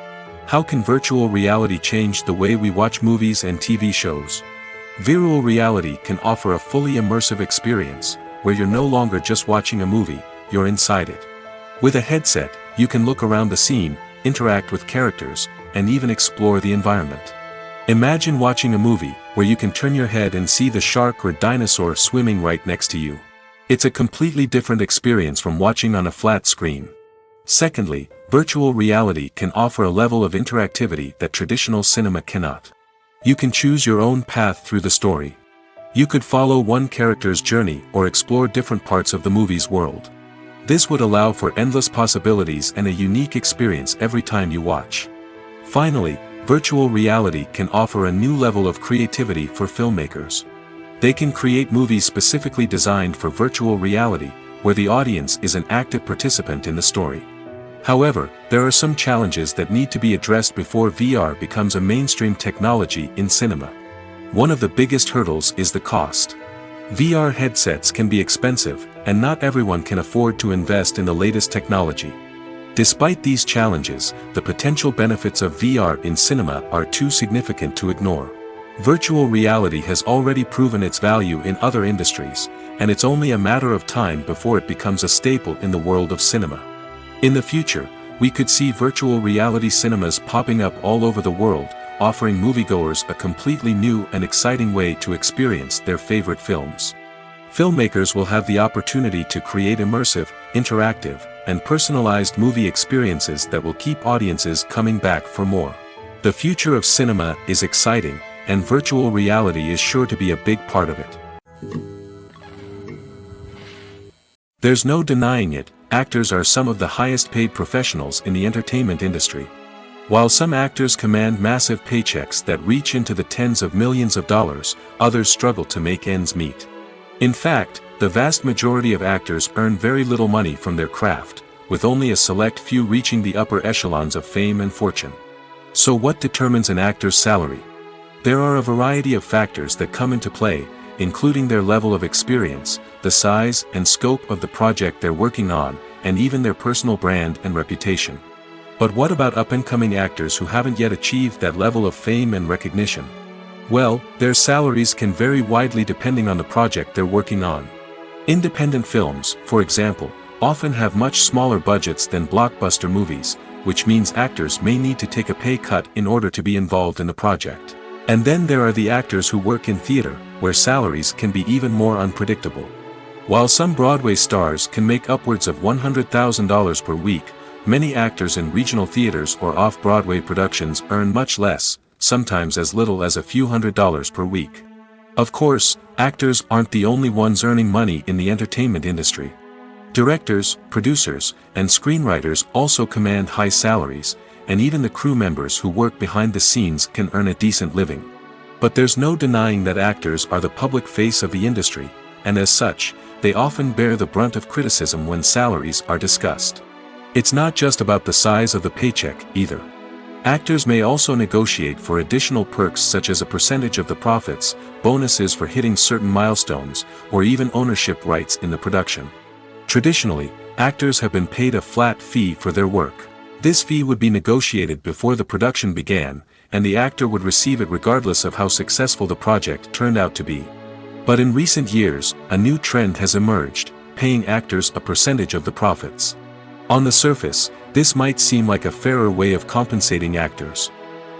How can virtual reality change the way we watch movies and TV shows? Virtual reality can offer a fully immersive experience, where you're no longer just watching a movie, you're inside it. With a headset, you can look around the scene, interact with characters, and even explore the environment. Imagine watching a movie, where you can turn your head and see the shark or dinosaur swimming right next to you. It's a completely different experience from watching on a flat screen. Secondly, virtual reality can offer a level of interactivity that traditional cinema cannot. You can choose your own path through the story. You could follow one character's journey or explore different parts of the movie's world. This would allow for endless possibilities and a unique experience every time you watch. Finally, virtual reality can offer a new level of creativity for filmmakers. They can create movies specifically designed for virtual reality, where the audience is an active participant in the story. However, there are some challenges that need to be addressed before VR becomes a mainstream technology in cinema. One of the biggest hurdles is the cost. VR headsets can be expensive, and not everyone can afford to invest in the latest technology. Despite these challenges, the potential benefits of VR in cinema are too significant to ignore. Virtual reality has already proven its value in other industries, and it's only a matter of time before it becomes a staple in the world of cinema. In the future, we could see virtual reality cinemas popping up all over the world, offering moviegoers a completely new and exciting way to experience their favorite films. Filmmakers will have the opportunity to create immersive, interactive, and personalized movie experiences that will keep audiences coming back for more. The future of cinema is exciting, and virtual reality is sure to be a big part of it. There's no denying it, actors are some of the highest paid professionals in the entertainment industry. While some actors command massive paychecks that reach into the tens of millions of dollars, others struggle to make ends meet. In fact, the vast majority of actors earn very little money from their craft, with only a select few reaching the upper echelons of fame and fortune. So what determines an actor's salary? There are a variety of factors that come into play, including their level of experience, the size and scope of the project they're working on, and even their personal brand and reputation. But what about up-and-coming actors who haven't yet achieved that level of fame and recognition? Well, their salaries can vary widely depending on the project they're working on. Independent films, for example, often have much smaller budgets than blockbuster movies, which means actors may need to take a pay cut in order to be involved in the project. And then there are the actors who work in theater, where salaries can be even more unpredictable. While some Broadway stars can make upwards of $100,000 per week, many actors in regional theaters or off-Broadway productions earn much less, sometimes as little as a few $100s per week. Of course, actors aren't the only ones earning money in the entertainment industry. Directors, producers, and screenwriters also command high salaries, and even the crew members who work behind the scenes can earn a decent living. But there's no denying that actors are the public face of the industry, and as such, they often bear the brunt of criticism when salaries are discussed. It's not just about the size of the paycheck, either. Actors may also negotiate for additional perks such as a percentage of the profits, bonuses for hitting certain milestones, or even ownership rights in the production. Traditionally, actors have been paid a flat fee for their work. This fee would be negotiated before the production began, and the actor would receive it regardless of how successful the project turned out to be. But in recent years, a new trend has emerged, paying actors a percentage of the profits. On the surface, this might seem like a fairer way of compensating actors.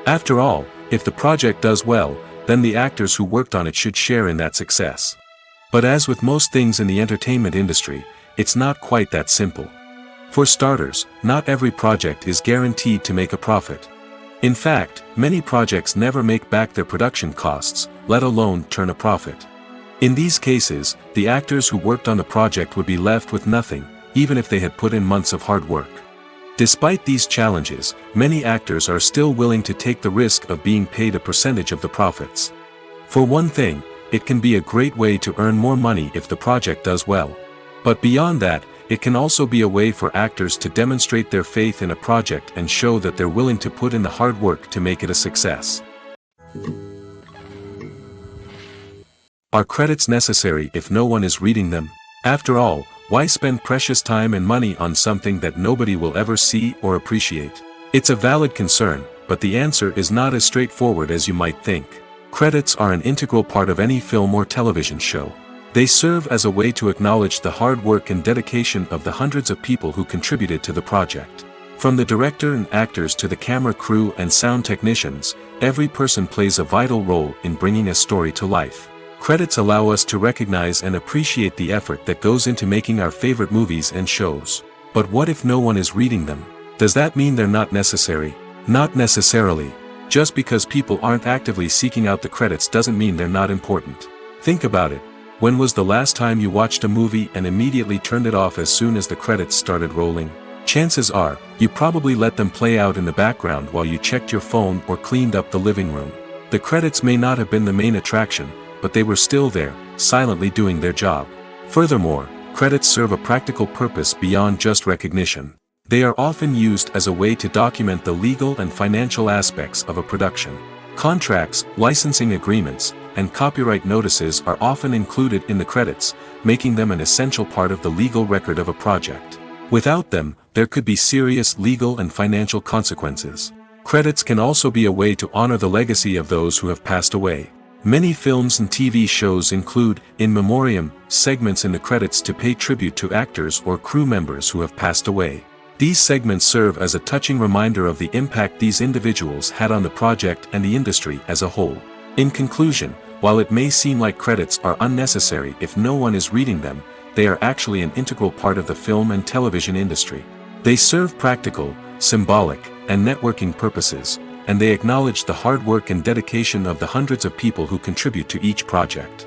After all, if the project does well, then the actors who worked on it should share in that success. But as with most things in the entertainment industry, it's not quite that simple. For starters, not every project is guaranteed to make a profit. In fact, many projects never make back their production costs, let alone turn a profit. In these cases, the actors who worked on the project would be left with nothing, even if they had put in months of hard work. Despite these challenges, many actors are still willing to take the risk of being paid a percentage of the profits. For one thing, it can be a great way to earn more money if the project does well. But beyond that, it can also be a way for actors to demonstrate their faith in a project and show that they're willing to put in the hard work to make it a success. Are credits necessary if no one is reading them? After all, why spend precious time and money on something that nobody will ever see or appreciate? It's a valid concern, but the answer is not as straightforward as you might think. Credits are an integral part of any film or television show. They serve as a way to acknowledge the hard work and dedication of the hundreds of people who contributed to the project. From the director and actors to the camera crew and sound technicians, every person plays a vital role in bringing a story to life. Credits allow us to recognize and appreciate the effort that goes into making our favorite movies and shows. But what if no one is reading them? Does that mean they're not necessary? Not necessarily. Just because people aren't actively seeking out the credits doesn't mean they're not important. Think about it. When was the last time you watched a movie and immediately turned it off as soon as the credits started rolling? Chances are, you probably let them play out in the background while you checked your phone or cleaned up the living room. The credits may not have been the main attraction, but they were still there, silently doing their job. Furthermore, credits serve a practical purpose beyond just recognition. They are often used as a way to document the legal and financial aspects of a production. Contracts, licensing agreements, and copyright notices are often included in the credits, making them an essential part of the legal record of a project. Without them, there could be serious legal and financial consequences. Credits can also be a way to honor the legacy of those who have passed away. Many films and TV shows include, in memoriam, segments in the credits to pay tribute to actors or crew members who have passed away. These segments serve as a touching reminder of the impact these individuals had on the project and the industry as a whole. In conclusion, While it may seem like credits are unnecessary if no one is reading them, they are actually an integral part of the film and television industry. They serve practical, symbolic, and networking purposes, and they acknowledge the hard work and dedication of the hundreds of people who contribute to each project.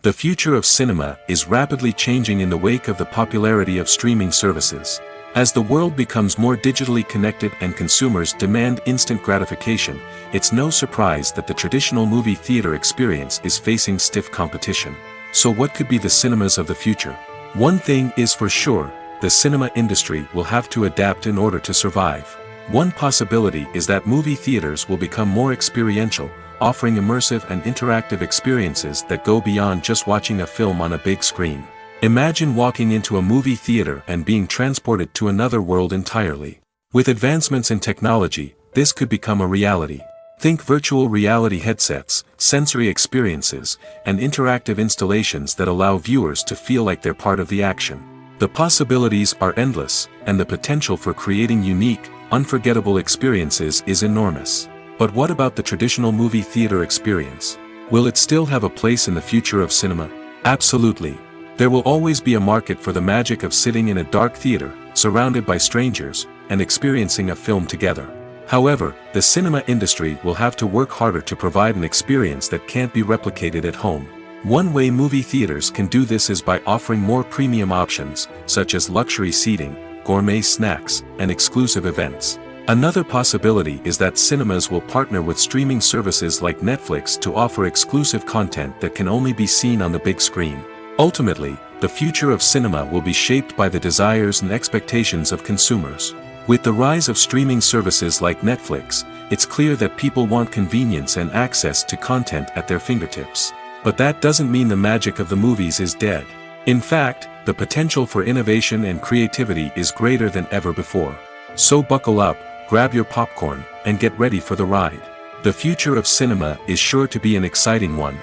The future of cinema is rapidly changing in the wake of the popularity of streaming services. As the world becomes more digitally connected and consumers demand instant gratification, it's no surprise that the traditional movie theater experience is facing stiff competition. So what could be the cinemas of the future? One thing is for sure, the cinema industry will have to adapt in order to survive. One possibility is that movie theaters will become more experiential, offering immersive and interactive experiences that go beyond just watching a film on a big screen. Imagine walking into a movie theater and being transported to another world entirely. With advancements in technology, this could become a reality. Think virtual reality headsets, sensory experiences, and interactive installations that allow viewers to feel like they're part of the action. The possibilities are endless, and the potential for creating unique, unforgettable experiences is enormous. But what about the traditional movie theater experience? Will it still have a place in the future of cinema? Absolutely. There will always be a market for the magic of sitting in a dark theater, surrounded by strangers, and experiencing a film together. However, the cinema industry will have to work harder to provide an experience that can't be replicated at home. One way movie theaters can do this is by offering more premium options, such as luxury seating, gourmet snacks, and exclusive events. Another possibility is that cinemas will partner with streaming services like Netflix to offer exclusive content that can only be seen on the big screen. Ultimately, the future of cinema will be shaped by the desires and expectations of consumers. With the rise of streaming services like Netflix, it's clear that people want convenience and access to content at their fingertips. But that doesn't mean the magic of the movies is dead. In fact, the potential for innovation and creativity is greater than ever before. So buckle up, grab your popcorn, and get ready for the ride. The future of cinema is sure to be an exciting one.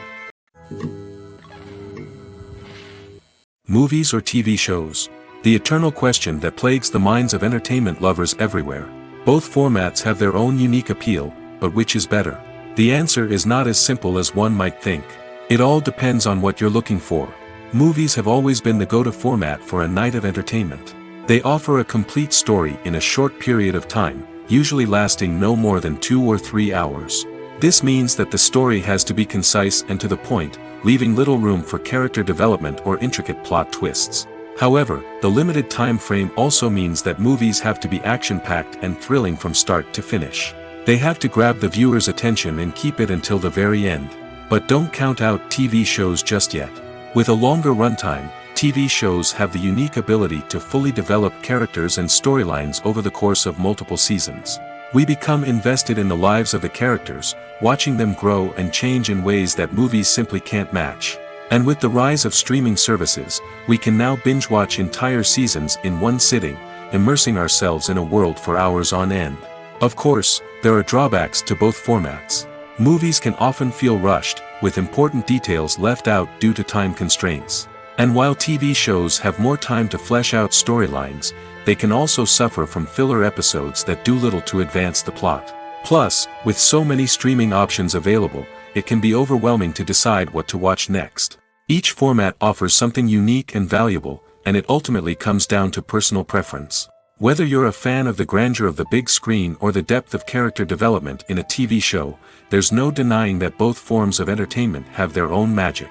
Movies or TV shows? The eternal question that plagues the minds of entertainment lovers everywhere. Both formats have their own unique appeal, but which is better? The answer is not as simple as one might think. It all depends on what you're looking for. Movies have always been the go-to format for a night of entertainment. They offer a complete story in a short period of time, usually lasting no more than 2 or 3 hours. This means that the story has to be concise and to the point, leaving little room for character development or intricate plot twists. However, the limited time frame also means that movies have to be action-packed and thrilling from start to finish. They have to grab the viewer's attention and keep it until the very end. But don't count out TV shows just yet. With a longer runtime, TV shows have the unique ability to fully develop characters and storylines over the course of multiple seasons. We become invested in the lives of the characters, watching them grow and change in ways that movies simply can't match. And with the rise of streaming services, we can now binge-watch entire seasons in one sitting, immersing ourselves in a world for hours on end. Of course, there are drawbacks to both formats. Movies can often feel rushed, with important details left out due to time constraints. And while TV shows have more time to flesh out storylines, they can also suffer from filler episodes that do little to advance the plot. Plus, with so many streaming options available, it can be overwhelming to decide what to watch next. Each format offers something unique and valuable, and it ultimately comes down to personal preference. Whether you're a fan of the grandeur of the big screen or the depth of character development in a TV show, there's no denying that both forms of entertainment have their own magic.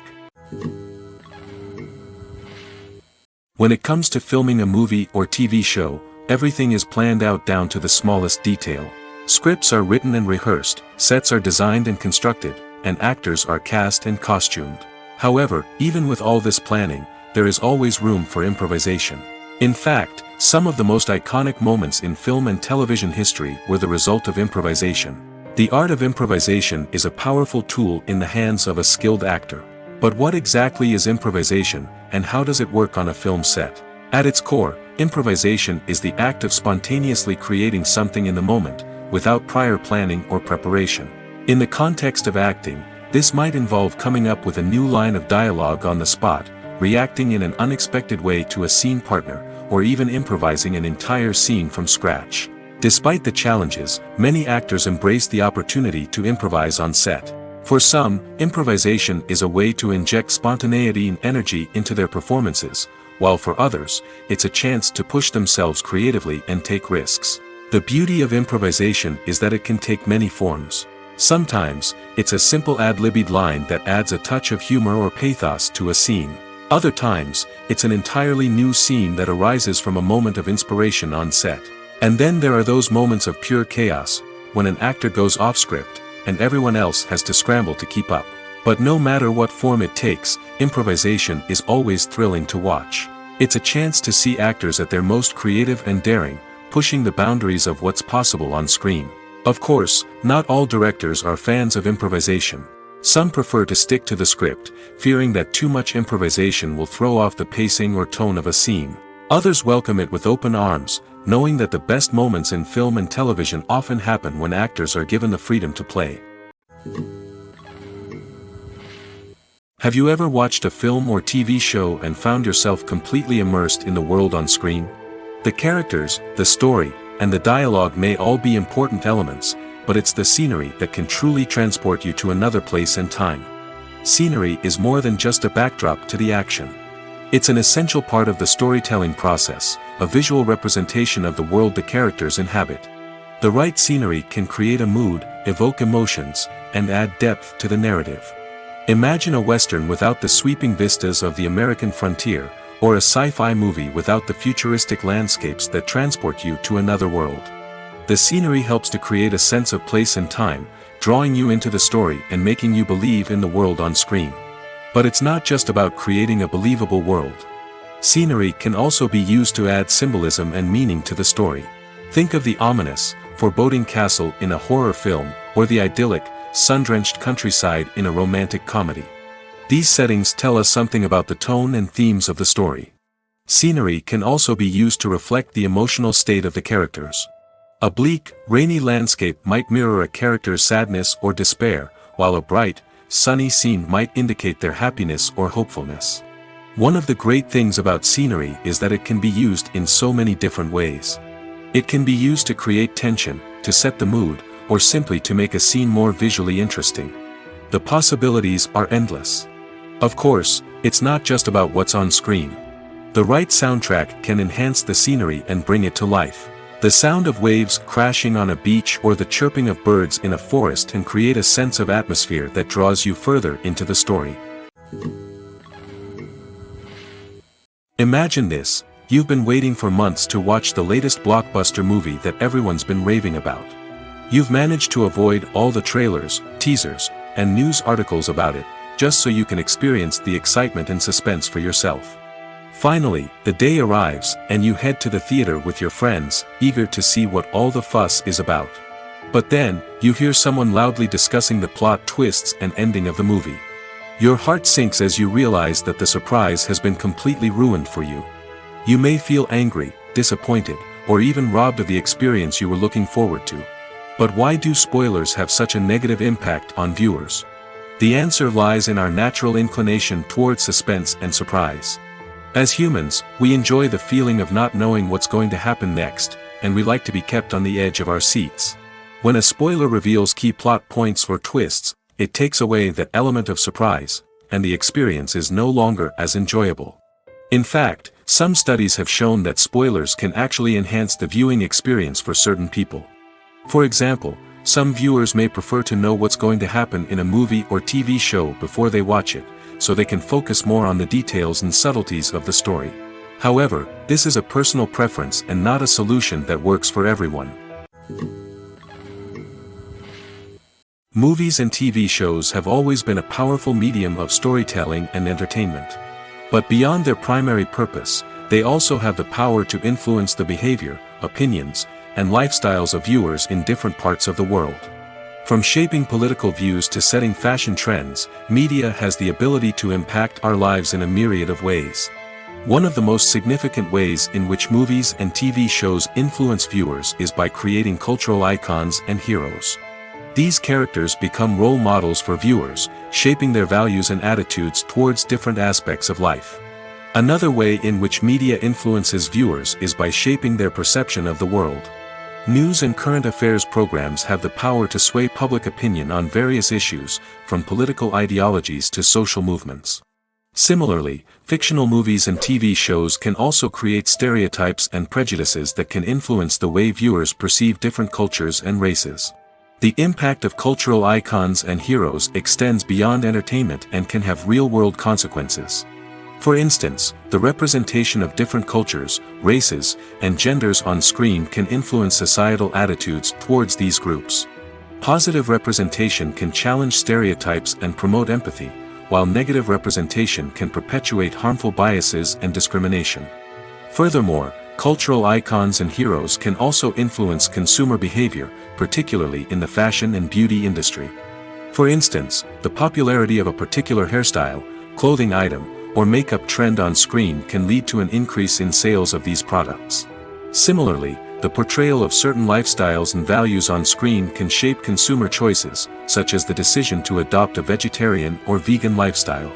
When it comes to filming a movie or TV show, everything is planned out down to the smallest detail. Scripts are written and rehearsed, sets are designed and constructed, and actors are cast and costumed. However, even with all this planning, there is always room for improvisation. In fact, some of the most iconic moments in film and television history were the result of improvisation. The art of improvisation is a powerful tool in the hands of a skilled actor. But what exactly is improvisation, and how does it work on a film set? At its core, improvisation is the act of spontaneously creating something in the moment, without prior planning or preparation. In the context of acting, this might involve coming up with a new line of dialogue on the spot, reacting in an unexpected way to a scene partner, or even improvising an entire scene from scratch. Despite the challenges, many actors embrace the opportunity to improvise on set. For some, improvisation is a way to inject spontaneity and energy into their performances, while for others, it's a chance to push themselves creatively and take risks. The beauty of improvisation is that it can take many forms. Sometimes, it's a simple ad-libbed line that adds a touch of humor or pathos to a scene. Other times, it's an entirely new scene that arises from a moment of inspiration on set. And then there are those moments of pure chaos, when an actor goes off script, and everyone else has to scramble to keep up. But no matter what form it takes, improvisation is always thrilling to watch. It's a chance to see actors at their most creative and daring, pushing the boundaries of what's possible on screen. Of course, not all directors are fans of improvisation. Some prefer to stick to the script, fearing that too much improvisation will throw off the pacing or tone of a scene. Others welcome it with open arms, knowing that the best moments in film and television often happen when actors are given the freedom to play. Have you ever watched a film or TV show and found yourself completely immersed in the world on screen? The characters, the story, and the dialogue may all be important elements, but it's the scenery that can truly transport you to another place and time. Scenery is more than just a backdrop to the action. It's an essential part of the storytelling process, a visual representation of the world the characters inhabit. The right scenery can create a mood, evoke emotions, and add depth to the narrative. Imagine a Western without the sweeping vistas of the American frontier, or a sci-fi movie without the futuristic landscapes that transport you to another world. The scenery helps to create a sense of place and time, drawing you into the story and making you believe in the world on screen. But it's not just about creating a believable world. Scenery can also be used to add symbolism and meaning to the story. Think of the ominous, foreboding castle in a horror film, or the idyllic, sun-drenched countryside in a romantic comedy. These settings tell us something about the tone and themes of the story. Scenery can also be used to reflect the emotional state of the characters. A bleak, rainy landscape might mirror a character's sadness or despair, while a bright, sunny scene might indicate their happiness or hopefulness. One of the great things about scenery is that it can be used in so many different ways. It can be used to create tension, to set the mood, or simply to make a scene more visually interesting. The possibilities are endless. Of course, it's not just about what's on screen. The right soundtrack can enhance the scenery and bring it to life. The sound of waves crashing on a beach or the chirping of birds in a forest can create a sense of atmosphere that draws you further into the story. Imagine this: you've been waiting for months to watch the latest blockbuster movie that everyone's been raving about. You've managed to avoid all the trailers, teasers, and news articles about it, just so you can experience the excitement and suspense for yourself. Finally, the day arrives, and you head to the theater with your friends, eager to see what all the fuss is about. But then, you hear someone loudly discussing the plot twists and ending of the movie. Your heart sinks as you realize that the surprise has been completely ruined for you. You may feel angry, disappointed, or even robbed of the experience you were looking forward to. But why do spoilers have such a negative impact on viewers? The answer lies in our natural inclination towards suspense and surprise. As humans, we enjoy the feeling of not knowing what's going to happen next, and we like to be kept on the edge of our seats. When a spoiler reveals key plot points or twists, it takes away that element of surprise, and the experience is no longer as enjoyable. In fact, some studies have shown that spoilers can actually enhance the viewing experience for certain people. For example, some viewers may prefer to know what's going to happen in a movie or TV show before they watch it, so they can focus more on the details and subtleties of the story. However, this is a personal preference and not a solution that works for everyone. Movies and TV shows have always been a powerful medium of storytelling and entertainment. But beyond their primary purpose, they also have the power to influence the behavior, opinions, and lifestyles of viewers in different parts of the world. From shaping political views to setting fashion trends, media has the ability to impact our lives in a myriad of ways. One of the most significant ways in which movies and TV shows influence viewers is by creating cultural icons and heroes. These characters become role models for viewers, shaping their values and attitudes towards different aspects of life. Another way in which media influences viewers is by shaping their perception of the world. News and current affairs programs have the power to sway public opinion on various issues, from political ideologies to social movements. Similarly, fictional movies and TV shows can also create stereotypes and prejudices that can influence the way viewers perceive different cultures and races. The impact of cultural icons and heroes extends beyond entertainment and can have real-world consequences. For instance, the representation of different cultures, races, and genders on screen can influence societal attitudes towards these groups. Positive representation can challenge stereotypes and promote empathy, while negative representation can perpetuate harmful biases and discrimination. Furthermore, cultural icons and heroes can also influence consumer behavior, particularly in the fashion and beauty industry. For instance, the popularity of a particular hairstyle, clothing item, or makeup trend on screen can lead to an increase in sales of these products. Similarly, the portrayal of certain lifestyles and values on screen can shape consumer choices, such as the decision to adopt a vegetarian or vegan lifestyle.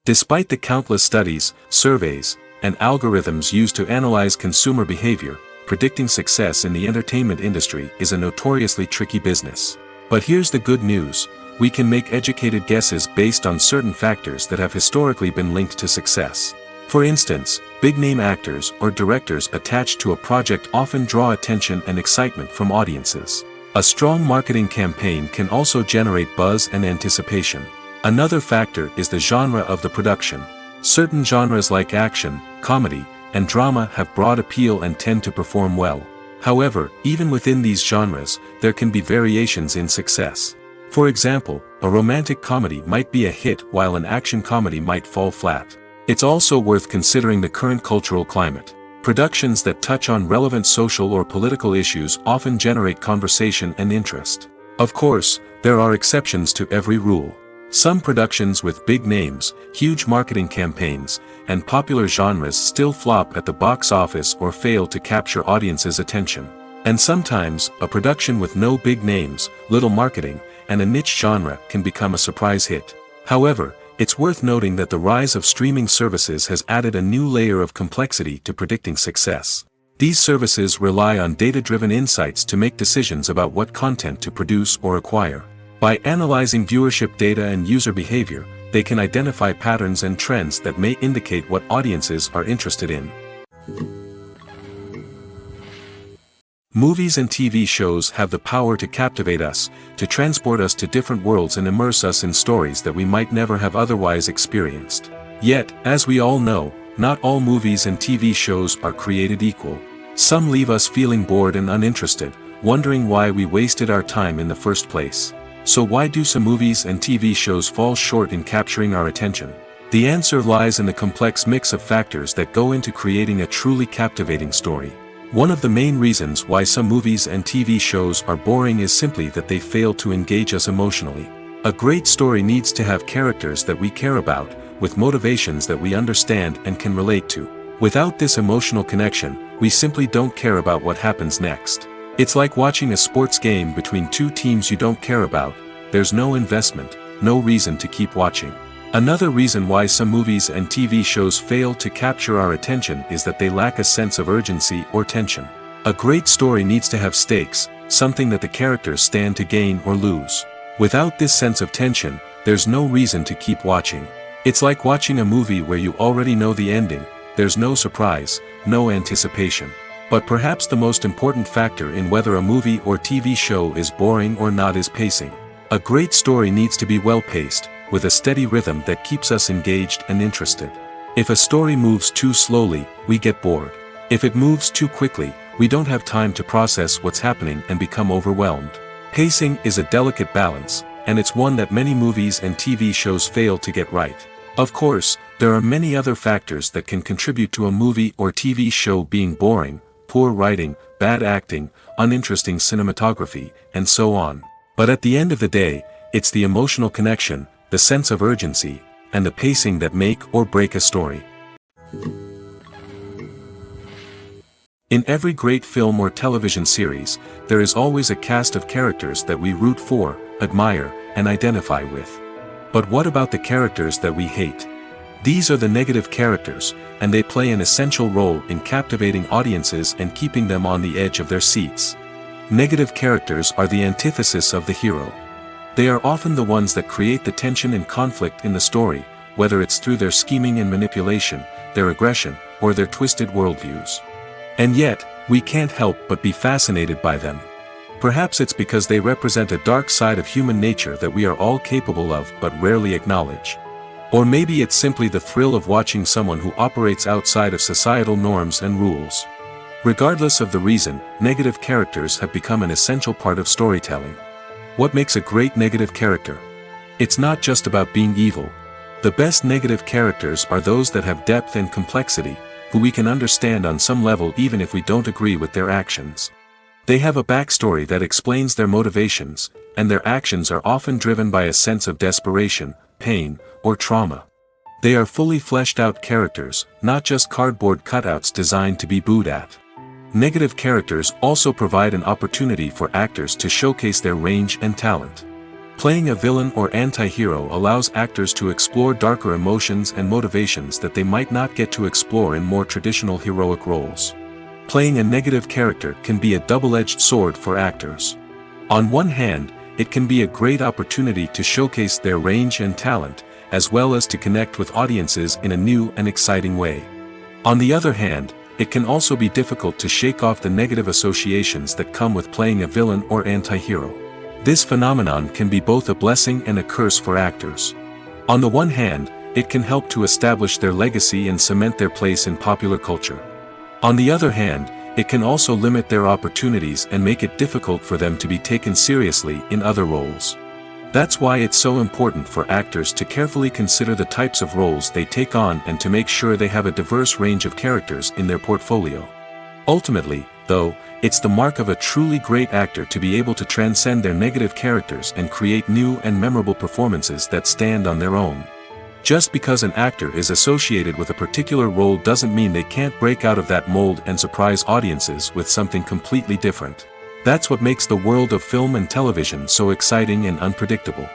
Despite the countless studies, surveys, and algorithms used to analyze consumer behavior, predicting success in the entertainment industry is a notoriously tricky business. But here's the good news: we can make educated guesses based on certain factors that have historically been linked to success. For instance, big-name actors or directors attached to a project often draw attention and excitement from audiences. A strong marketing campaign can also generate buzz and anticipation. Another factor is the genre of the production. Certain genres like action, comedy, and drama have broad appeal and tend to perform well. However, even within these genres, there can be variations in success. For example, a romantic comedy might be a hit while an action comedy might fall flat. It's also worth considering the current cultural climate. Productions that touch on relevant social or political issues often generate conversation and interest. Of course, there are exceptions to every rule. Some productions with big names, huge marketing campaigns, and popular genres still flop at the box office or fail to capture audiences' attention. And sometimes, a production with no big names, little marketing, and a niche genre can become a surprise hit. However, it's worth noting that the rise of streaming services has added a new layer of complexity to predicting success. These services rely on data-driven insights to make decisions about what content to produce or acquire. By analyzing viewership data and user behavior, they can identify patterns and trends that may indicate what audiences are interested in. Movies and TV shows have the power to captivate us, to transport us to different worlds and immerse us in stories that we might never have otherwise experienced. Yet, as we all know, not all movies and TV shows are created equal. Some leave us feeling bored and uninterested, wondering why we wasted our time in the first place. So why do some movies and TV shows fall short in capturing our attention? The answer lies in the complex mix of factors that go into creating a truly captivating story. One of the main reasons why some movies and TV shows are boring is simply that they fail to engage us emotionally. A great story needs to have characters that we care about, with motivations that we understand and can relate to. Without this emotional connection, we simply don't care about what happens next. It's like watching a sports game between two teams you don't care about. There's no investment, no reason to keep watching. Another reason why some movies and TV shows fail to capture our attention is that they lack a sense of urgency or tension. A great story needs to have stakes, something that the characters stand to gain or lose. Without this sense of tension, there's no reason to keep watching. It's like watching a movie where you already know the ending. There's no surprise, no anticipation. But perhaps the most important factor in whether a movie or TV show is boring or not is pacing. A great story needs to be well-paced, with a steady rhythm that keeps us engaged and interested. If a story moves too slowly, we get bored. If it moves too quickly, we don't have time to process what's happening and become overwhelmed. Pacing is a delicate balance, and it's one that many movies and TV shows fail to get right. Of course, there are many other factors that can contribute to a movie or TV show being boring: poor writing, bad acting, uninteresting cinematography, and so on. But at the end of the day, it's the emotional connection, the sense of urgency, and the pacing that make or break a story. In every great film or television series, there is always a cast of characters that we root for, admire, and identify with. But what about the characters that we hate? These are the negative characters, and they play an essential role in captivating audiences and keeping them on the edge of their seats. Negative characters are the antithesis of the hero. They are often the ones that create the tension and conflict in the story, whether it's through their scheming and manipulation, their aggression, or their twisted worldviews. And yet, we can't help but be fascinated by them. Perhaps it's because they represent a dark side of human nature that we are all capable of but rarely acknowledge. Or maybe it's simply the thrill of watching someone who operates outside of societal norms and rules. Regardless of the reason, negative characters have become an essential part of storytelling. What makes a great negative character? It's not just about being evil. The best negative characters are those that have depth and complexity, who we can understand on some level even if we don't agree with their actions. They have a backstory that explains their motivations, and their actions are often driven by a sense of desperation, pain, or trauma. They are fully fleshed out characters, not just cardboard cutouts designed to be booed at. Negative characters also provide an opportunity for actors to showcase their range and talent. Playing a villain or anti-hero allows actors to explore darker emotions and motivations that they might not get to explore in more traditional heroic roles. Playing a negative character can be a double-edged sword for actors. On one hand, it can be a great opportunity to showcase their range and talent, as well as to connect with audiences in a new and exciting way. On the other hand, it can also be difficult to shake off the negative associations that come with playing a villain or anti-hero. This phenomenon can be both a blessing and a curse for actors. On the one hand, it can help to establish their legacy and cement their place in popular culture. On the other hand, it can also limit their opportunities and make it difficult for them to be taken seriously in other roles. That's why it's so important for actors to carefully consider the types of roles they take on and to make sure they have a diverse range of characters in their portfolio. Ultimately, though, it's the mark of a truly great actor to be able to transcend their negative characters and create new and memorable performances that stand on their own. Just because an actor is associated with a particular role doesn't mean they can't break out of that mold and surprise audiences with something completely different. That's what makes the world of film and television so exciting and unpredictable.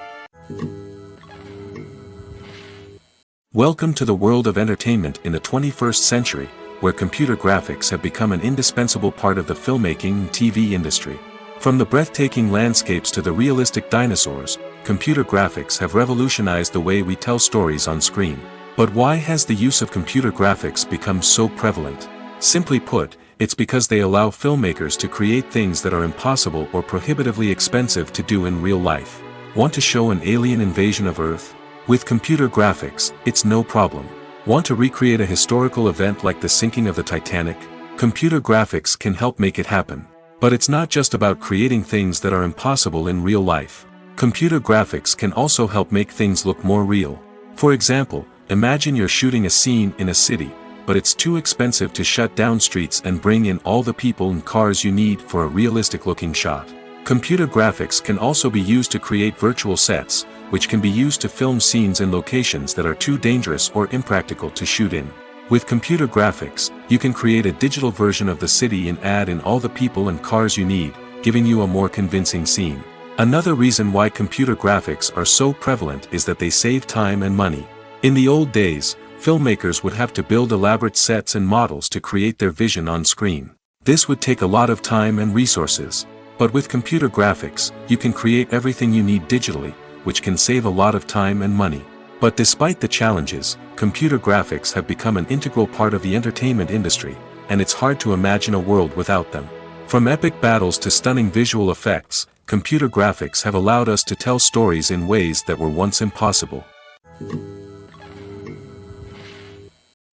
Welcome to the world of entertainment in the 21st century, where computer graphics have become an indispensable part of the filmmaking and TV industry. From the breathtaking landscapes to the realistic dinosaurs, computer graphics have revolutionized the way we tell stories on screen. But why has the use of computer graphics become so prevalent? Simply put, it's because they allow filmmakers to create things that are impossible or prohibitively expensive to do in real life. Want to show an alien invasion of Earth? With computer graphics, it's no problem. Want to recreate a historical event like the sinking of the Titanic? Computer graphics can help make it happen. But it's not just about creating things that are impossible in real life. Computer graphics can also help make things look more real. For example, imagine you're shooting a scene in a city, but it's too expensive to shut down streets and bring in all the people and cars you need for a realistic-looking shot. Computer graphics can also be used to create virtual sets, which can be used to film scenes in locations that are too dangerous or impractical to shoot in. With computer graphics, you can create a digital version of the city and add in all the people and cars you need, giving you a more convincing scene. Another reason why computer graphics are so prevalent is that they save time and money. In the old days, filmmakers would have to build elaborate sets and models to create their vision on screen. This would take a lot of time and resources. But with computer graphics, you can create everything you need digitally, which can save a lot of time and money. But despite the challenges, computer graphics have become an integral part of the entertainment industry, and it's hard to imagine a world without them. From epic battles to stunning visual effects, computer graphics have allowed us to tell stories in ways that were once impossible.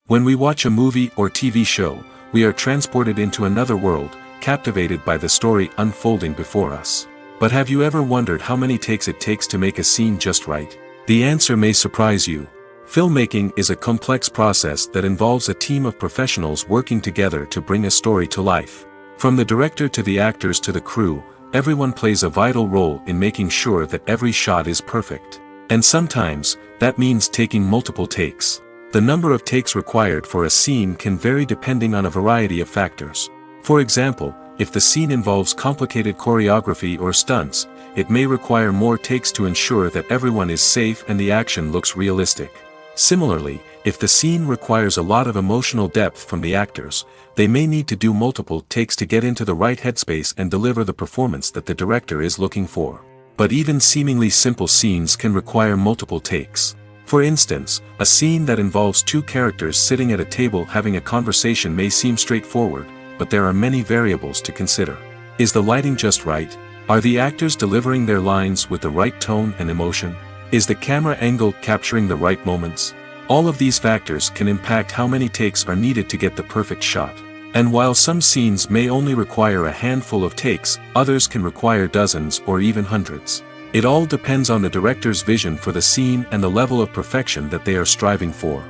When we watch a movie or TV show, we are transported into another world, captivated by the story unfolding before us. But have you ever wondered how many takes it takes to make a scene just right? The answer may surprise you. Filmmaking is a complex process that involves a team of professionals working together to bring a story to life. From the director to the actors to the crew, everyone plays a vital role in making sure that every shot is perfect. And sometimes, that means taking multiple takes. The number of takes required for a scene can vary depending on a variety of factors. For example, if the scene involves complicated choreography or stunts, it may require more takes to ensure that everyone is safe and the action looks realistic. Similarly, If the scene requires a lot of emotional depth from the actors, they may need to do multiple takes to get into the right headspace and deliver the performance that the director is looking for. But even seemingly simple scenes can require multiple takes. For instance, a scene that involves two characters sitting at a table having a conversation may seem straightforward, but there are many variables to consider. Is the lighting just right? Are the actors delivering their lines with the right tone and emotion? Is the camera angle capturing the right moments? All of these factors can impact how many takes are needed to get the perfect shot. And while some scenes may only require a handful of takes, others can require dozens or even hundreds. It all depends on the director's vision for the scene and the level of perfection that they are striving for.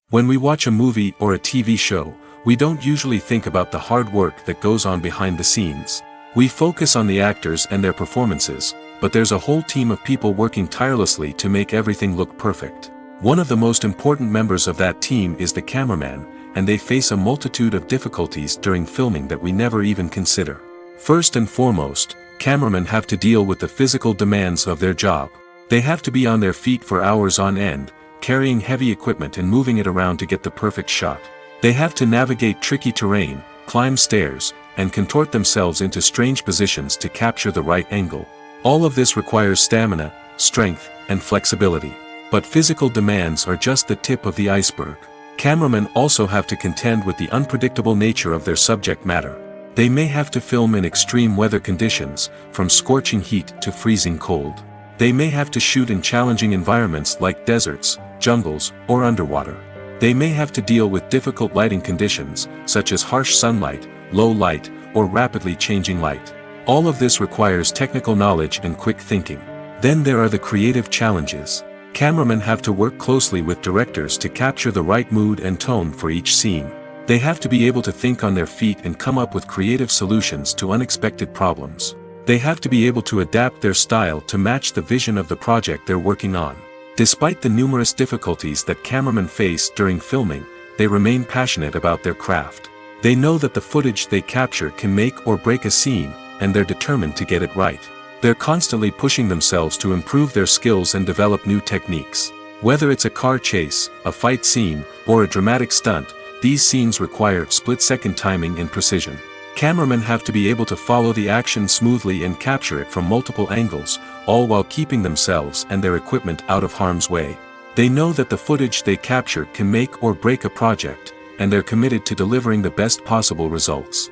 When we watch a movie or a TV show, we don't usually think about the hard work that goes on behind the scenes. We focus on the actors and their performances, but there's a whole team of people working tirelessly to make everything look perfect. One of the most important members of that team is the cameraman, and they face a multitude of difficulties during filming that we never even consider. First and foremost, cameramen have to deal with the physical demands of their job. They have to be on their feet for hours on end, carrying heavy equipment and moving it around to get the perfect shot. They have to navigate tricky terrain, climb stairs, and contort themselves into strange positions to capture the right angle. All of this requires stamina, strength, and flexibility. But physical demands are just the tip of the iceberg. Cameramen also have to contend with the unpredictable nature of their subject matter. They may have to film in extreme weather conditions, from scorching heat to freezing cold. They may have to shoot in challenging environments like deserts, jungles, or underwater. They may have to deal with difficult lighting conditions, such as harsh sunlight, low light, or rapidly changing light. All of this requires technical knowledge and quick thinking. Then there are the creative challenges. Cameramen have to work closely with directors to capture the right mood and tone for each scene. They have to be able to think on their feet and come up with creative solutions to unexpected problems. They have to be able to adapt their style to match the vision of the project they're working on. Despite the numerous difficulties that cameramen face during filming, they remain passionate about their craft. They know that the footage they capture can make or break a scene, and they're determined to get it right. They're constantly pushing themselves to improve their skills and develop new techniques. Whether it's a car chase, a fight scene, or a dramatic stunt, these scenes require split-second timing and precision. Cameramen have to be able to follow the action smoothly and capture it from multiple angles, all while keeping themselves and their equipment out of harm's way. They know that the footage they capture can make or break a project, and they're committed to delivering the best possible results.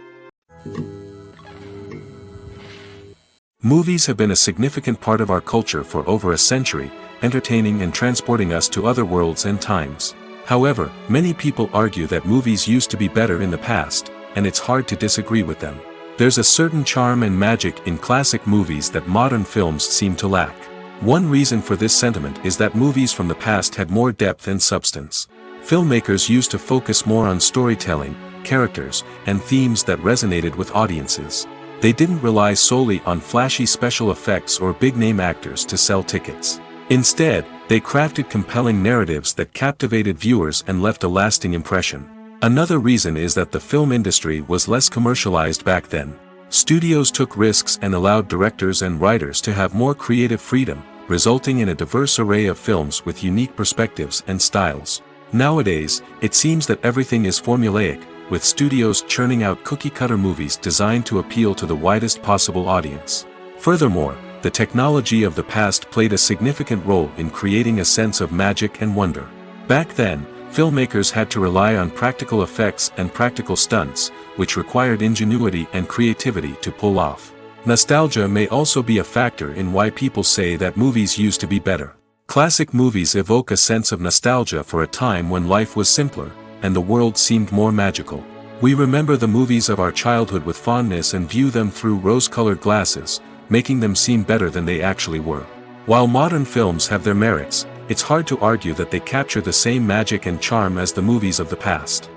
Movies have been a significant part of our culture for over a century, entertaining and transporting us to other worlds and times. However, many people argue that movies used to be better in the past, and it's hard to disagree with them. There's a certain charm and magic in classic movies that modern films seem to lack. One reason for this sentiment is that movies from the past had more depth and substance. Filmmakers used to focus more on storytelling, characters, and themes that resonated with audiences. They didn't rely solely on flashy special effects or big-name actors to sell tickets. Instead, they crafted compelling narratives that captivated viewers and left a lasting impression. Another reason is that the film industry was less commercialized back then. Studios took risks and allowed directors and writers to have more creative freedom, resulting in a diverse array of films with unique perspectives and styles. Nowadays, it seems that everything is formulaic, with studios churning out cookie-cutter movies designed to appeal to the widest possible audience. Furthermore, the technology of the past played a significant role in creating a sense of magic and wonder. Back then, filmmakers had to rely on practical effects and practical stunts, which required ingenuity and creativity to pull off. Nostalgia may also be a factor in why people say that movies used to be better. Classic movies evoke a sense of nostalgia for a time when life was simpler, and the world seemed more magical. We remember the movies of our childhood with fondness and view them through rose-colored glasses, making them seem better than they actually were. While modern films have their merits, it's hard to argue that they capture the same magic and charm as the movies of the past.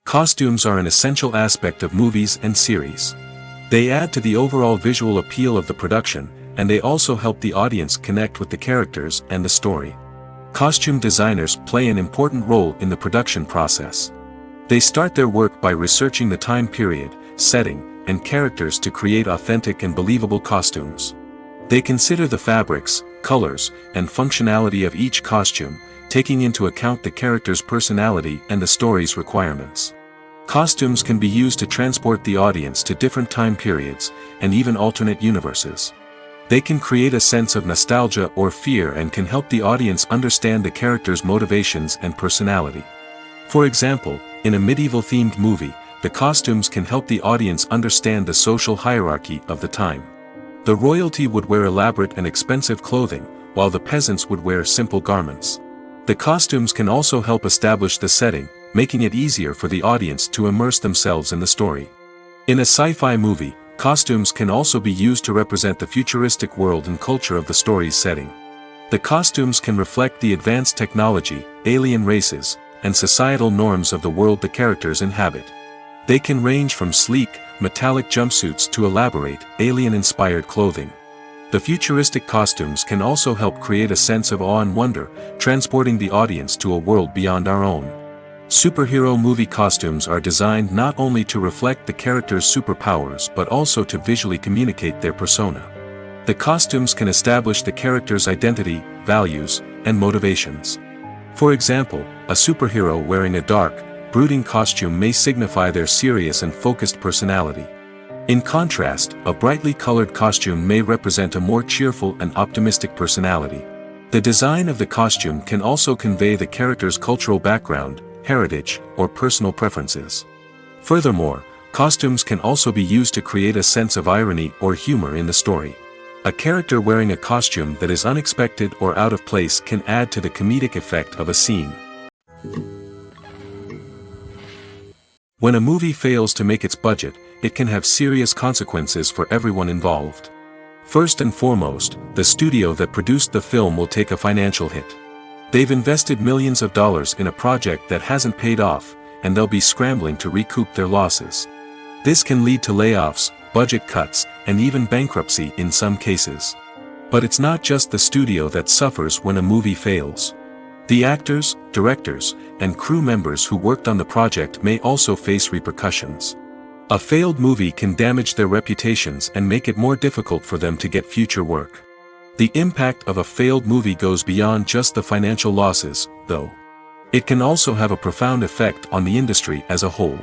Costumes are an essential aspect of movies and series. They add to the overall visual appeal of the production, and they also help the audience connect with the characters and the story. Costume designers play an important role in the production process. They start their work by researching the time period, setting, and characters to create authentic and believable costumes. They consider the fabrics, colors, and functionality of each costume, taking into account the character's personality and the story's requirements. Costumes can be used to transport the audience to different time periods, and even alternate universes. They can create a sense of nostalgia or fear and can help the audience understand the character's motivations and personality. For example, in a medieval-themed movie, the costumes can help the audience understand the social hierarchy of the time. The royalty would wear elaborate and expensive clothing, while the peasants would wear simple garments. The costumes can also help establish the setting, making it easier for the audience to immerse themselves in the story. In a sci-fi movie, costumes can also be used to represent the futuristic world and culture of the story's setting. The costumes can reflect the advanced technology, alien races, and societal norms of the world the characters inhabit. They can range from sleek, metallic jumpsuits to elaborate, alien-inspired clothing. The futuristic costumes can also help create a sense of awe and wonder, transporting the audience to a world beyond our own. Superhero movie costumes are designed not only to reflect the character's superpowers but also to visually communicate their persona. The costumes can establish the character's identity, values, and motivations. For example, a superhero wearing a dark, brooding costume may signify their serious and focused personality. In contrast, a brightly colored costume may represent a more cheerful and optimistic personality. The design of the costume can also convey the character's cultural background, heritage, or personal preferences. Furthermore, costumes can also be used to create a sense of irony or humor in the story. A character wearing a costume that is unexpected or out of place can add to the comedic effect of a scene. When a movie fails to make its budget, it can have serious consequences for everyone involved. First and foremost, the studio that produced the film will take a financial hit. They've invested millions of dollars in a project that hasn't paid off, and they'll be scrambling to recoup their losses. This can lead to layoffs, budget cuts, and even bankruptcy in some cases. But it's not just the studio that suffers when a movie fails. The actors, directors, and crew members who worked on the project may also face repercussions. A failed movie can damage their reputations and make it more difficult for them to get future work. The impact of a failed movie goes beyond just the financial losses, though. It can also have a profound effect on the industry as a whole.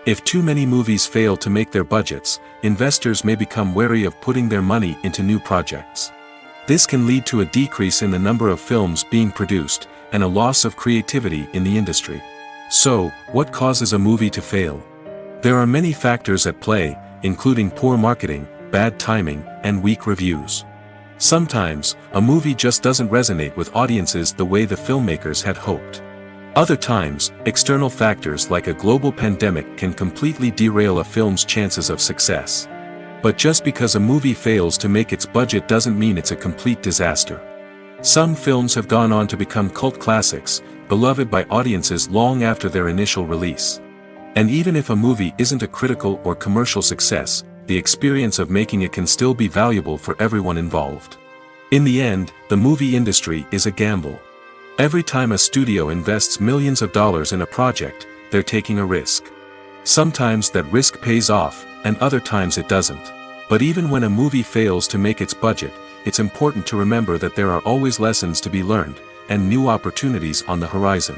If too many movies fail to make their budgets, investors may become wary of putting their money into new projects. This can lead to a decrease in the number of films being produced, and a loss of creativity in the industry. So, what causes a movie to fail? There are many factors at play, including poor marketing, bad timing, and weak reviews. Sometimes, a movie just doesn't resonate with audiences the way the filmmakers had hoped. Other times, external factors like a global pandemic can completely derail a film's chances of success. But just because a movie fails to make its budget doesn't mean it's a complete disaster. Some films have gone on to become cult classics, beloved by audiences long after their initial release. And even if a movie isn't a critical or commercial success, the experience of making it can still be valuable for everyone involved. In the end, the movie industry is a gamble. Every time a studio invests millions of dollars in a project, they're taking a risk. Sometimes that risk pays off, and other times it doesn't. But even when a movie fails to make its budget, it's important to remember that there are always lessons to be learned, and new opportunities on the horizon.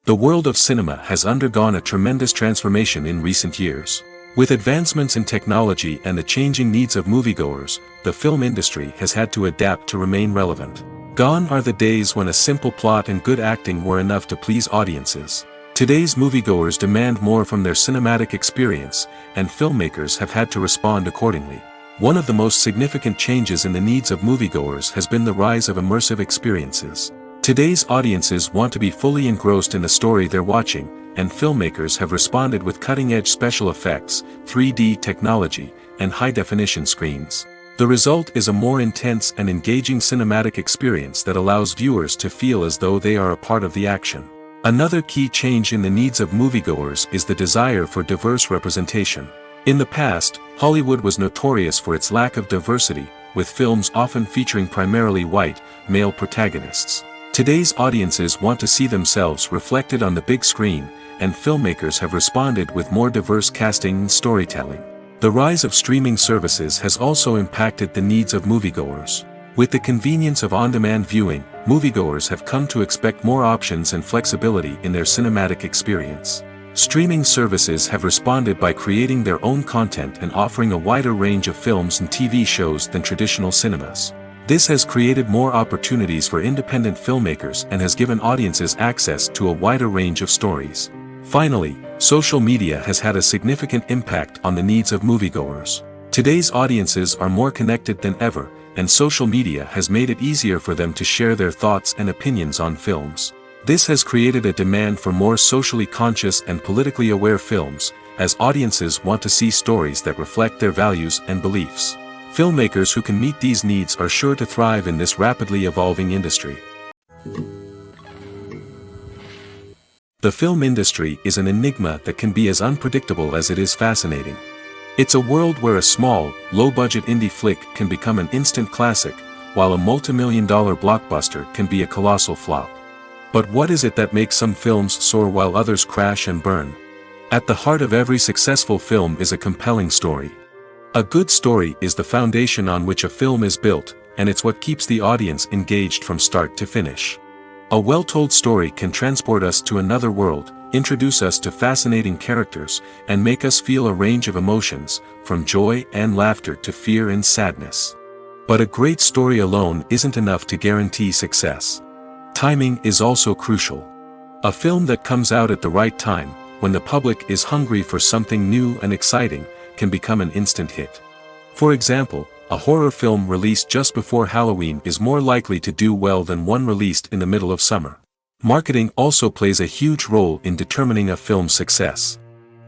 The world of cinema has undergone a tremendous transformation in recent years. With advancements in technology and the changing needs of moviegoers, the film industry has had to adapt to remain relevant. Gone are the days when a simple plot and good acting were enough to please audiences. Today's moviegoers demand more from their cinematic experience, and filmmakers have had to respond accordingly. One of the most significant changes in the needs of moviegoers has been the rise of immersive experiences. Today's audiences want to be fully engrossed in the story they're watching, and filmmakers have responded with cutting-edge special effects, 3D technology, and high-definition screens. The result is a more intense and engaging cinematic experience that allows viewers to feel as though they are a part of the action. Another key change in the needs of moviegoers is the desire for diverse representation. In the past, Hollywood was notorious for its lack of diversity, with films often featuring primarily white, male protagonists. Today's audiences want to see themselves reflected on the big screen, and filmmakers have responded with more diverse casting and storytelling. The rise of streaming services has also impacted the needs of moviegoers. With the convenience of on-demand viewing, moviegoers have come to expect more options and flexibility in their cinematic experience. Streaming services have responded by creating their own content and offering a wider range of films and TV shows than traditional cinemas. This has created more opportunities for independent filmmakers and has given audiences access to a wider range of stories. Finally, social media has had a significant impact on the needs of moviegoers. Today's audiences are more connected than ever, and social media has made it easier for them to share their thoughts and opinions on films. This has created a demand for more socially conscious and politically aware films, as audiences want to see stories that reflect their values and beliefs. Filmmakers who can meet these needs are sure to thrive in this rapidly evolving industry. The film industry is an enigma that can be as unpredictable as it is fascinating. It's a world where a small, low-budget indie flick can become an instant classic, while a multi-million-dollar blockbuster can be a colossal flop. But what is it that makes some films soar while others crash and burn? At the heart of every successful film is a compelling story. A good story is the foundation on which a film is built, and it's what keeps the audience engaged from start to finish. A well-told story can transport us to another world, introduce us to fascinating characters, and make us feel a range of emotions, from joy and laughter to fear and sadness. But a great story alone isn't enough to guarantee success. Timing is also crucial. A film that comes out at the right time, when the public is hungry for something new and exciting, can become an instant hit. For example, a horror film released just before Halloween is more likely to do well than one released in the middle of summer. Marketing also plays a huge role in determining a film's success.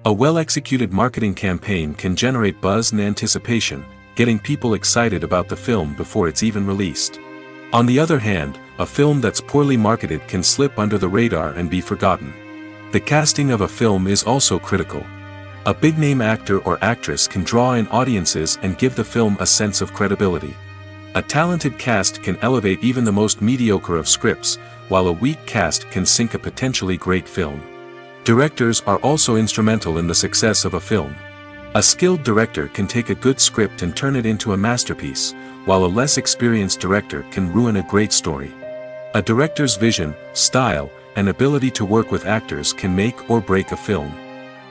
A well-executed marketing campaign can generate buzz and anticipation, getting people excited about the film before it's even released. On the other hand, a film that's poorly marketed can slip under the radar and be forgotten. The casting of a film is also critical. A big-name actor or actress can draw in audiences and give the film a sense of credibility. A talented cast can elevate even the most mediocre of scripts, while a weak cast can sink a potentially great film. Directors are also instrumental in the success of a film. A skilled director can take a good script and turn it into a masterpiece, while a less experienced director can ruin a great story. A director's vision, style, and ability to work with actors can make or break a film.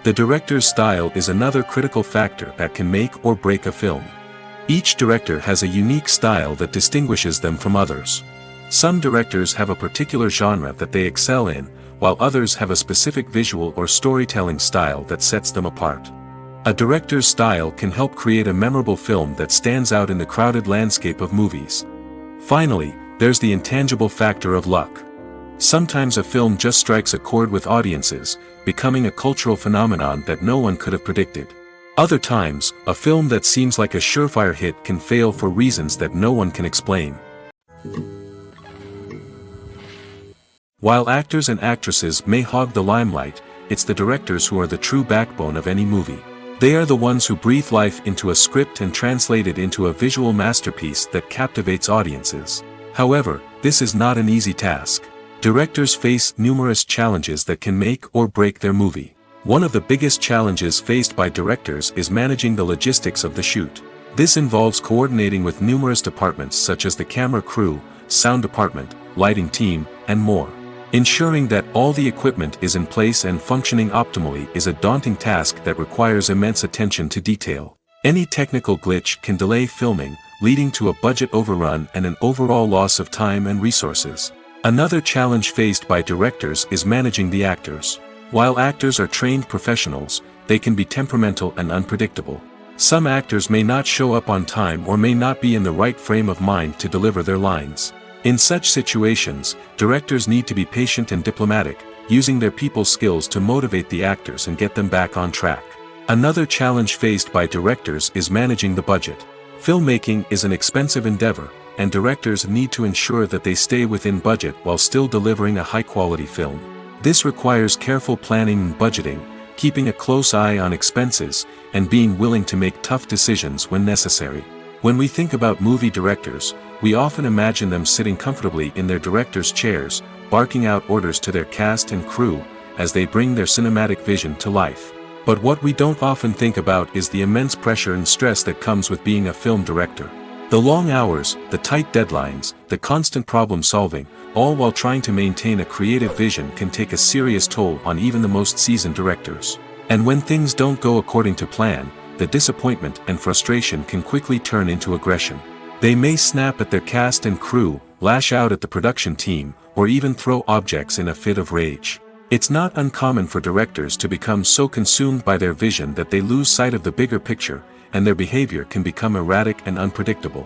The director's style is another critical factor that can make or break a film. Each director has a unique style that distinguishes them from others. Some directors have a particular genre that they excel in, while others have a specific visual or storytelling style that sets them apart. A director's style can help create a memorable film that stands out in the crowded landscape of movies. Finally, there's the intangible factor of luck. Sometimes a film just strikes a chord with audiences, becoming a cultural phenomenon that no one could have predicted. Other times, a film that seems like a surefire hit can fail for reasons that no one can explain. While actors and actresses may hog the limelight, it's the directors who are the true backbone of any movie. They are the ones who breathe life into a script and translate it into a visual masterpiece that captivates audiences. However, this is not an easy task. Directors face numerous challenges that can make or break their movie. One of the biggest challenges faced by directors is managing the logistics of the shoot. This involves coordinating with numerous departments such as the camera crew, sound department, lighting team, and more. Ensuring that all the equipment is in place and functioning optimally is a daunting task that requires immense attention to detail. Any technical glitch can delay filming, leading to a budget overrun and an overall loss of time and resources. Another challenge faced by directors is managing the actors. While actors are trained professionals, they can be temperamental and unpredictable. Some actors may not show up on time or may not be in the right frame of mind to deliver their lines. In such situations, directors need to be patient and diplomatic, using their people skills to motivate the actors and get them back on track. Another challenge faced by directors is managing the budget. Filmmaking is an expensive endeavor, and directors need to ensure that they stay within budget while still delivering a high-quality film. This requires careful planning and budgeting, keeping a close eye on expenses, and being willing to make tough decisions when necessary. When we think about movie directors, we often imagine them sitting comfortably in their director's chairs, barking out orders to their cast and crew, as they bring their cinematic vision to life. But what we don't often think about is the immense pressure and stress that comes with being a film director. The long hours, the tight deadlines, the constant problem solving, all while trying to maintain a creative vision can take a serious toll on even the most seasoned directors. And when things don't go according to plan, the disappointment and frustration can quickly turn into aggression. They may snap at their cast and crew, lash out at the production team, or even throw objects in a fit of rage. It's not uncommon for directors to become so consumed by their vision that they lose sight of the bigger picture, and their behavior can become erratic and unpredictable.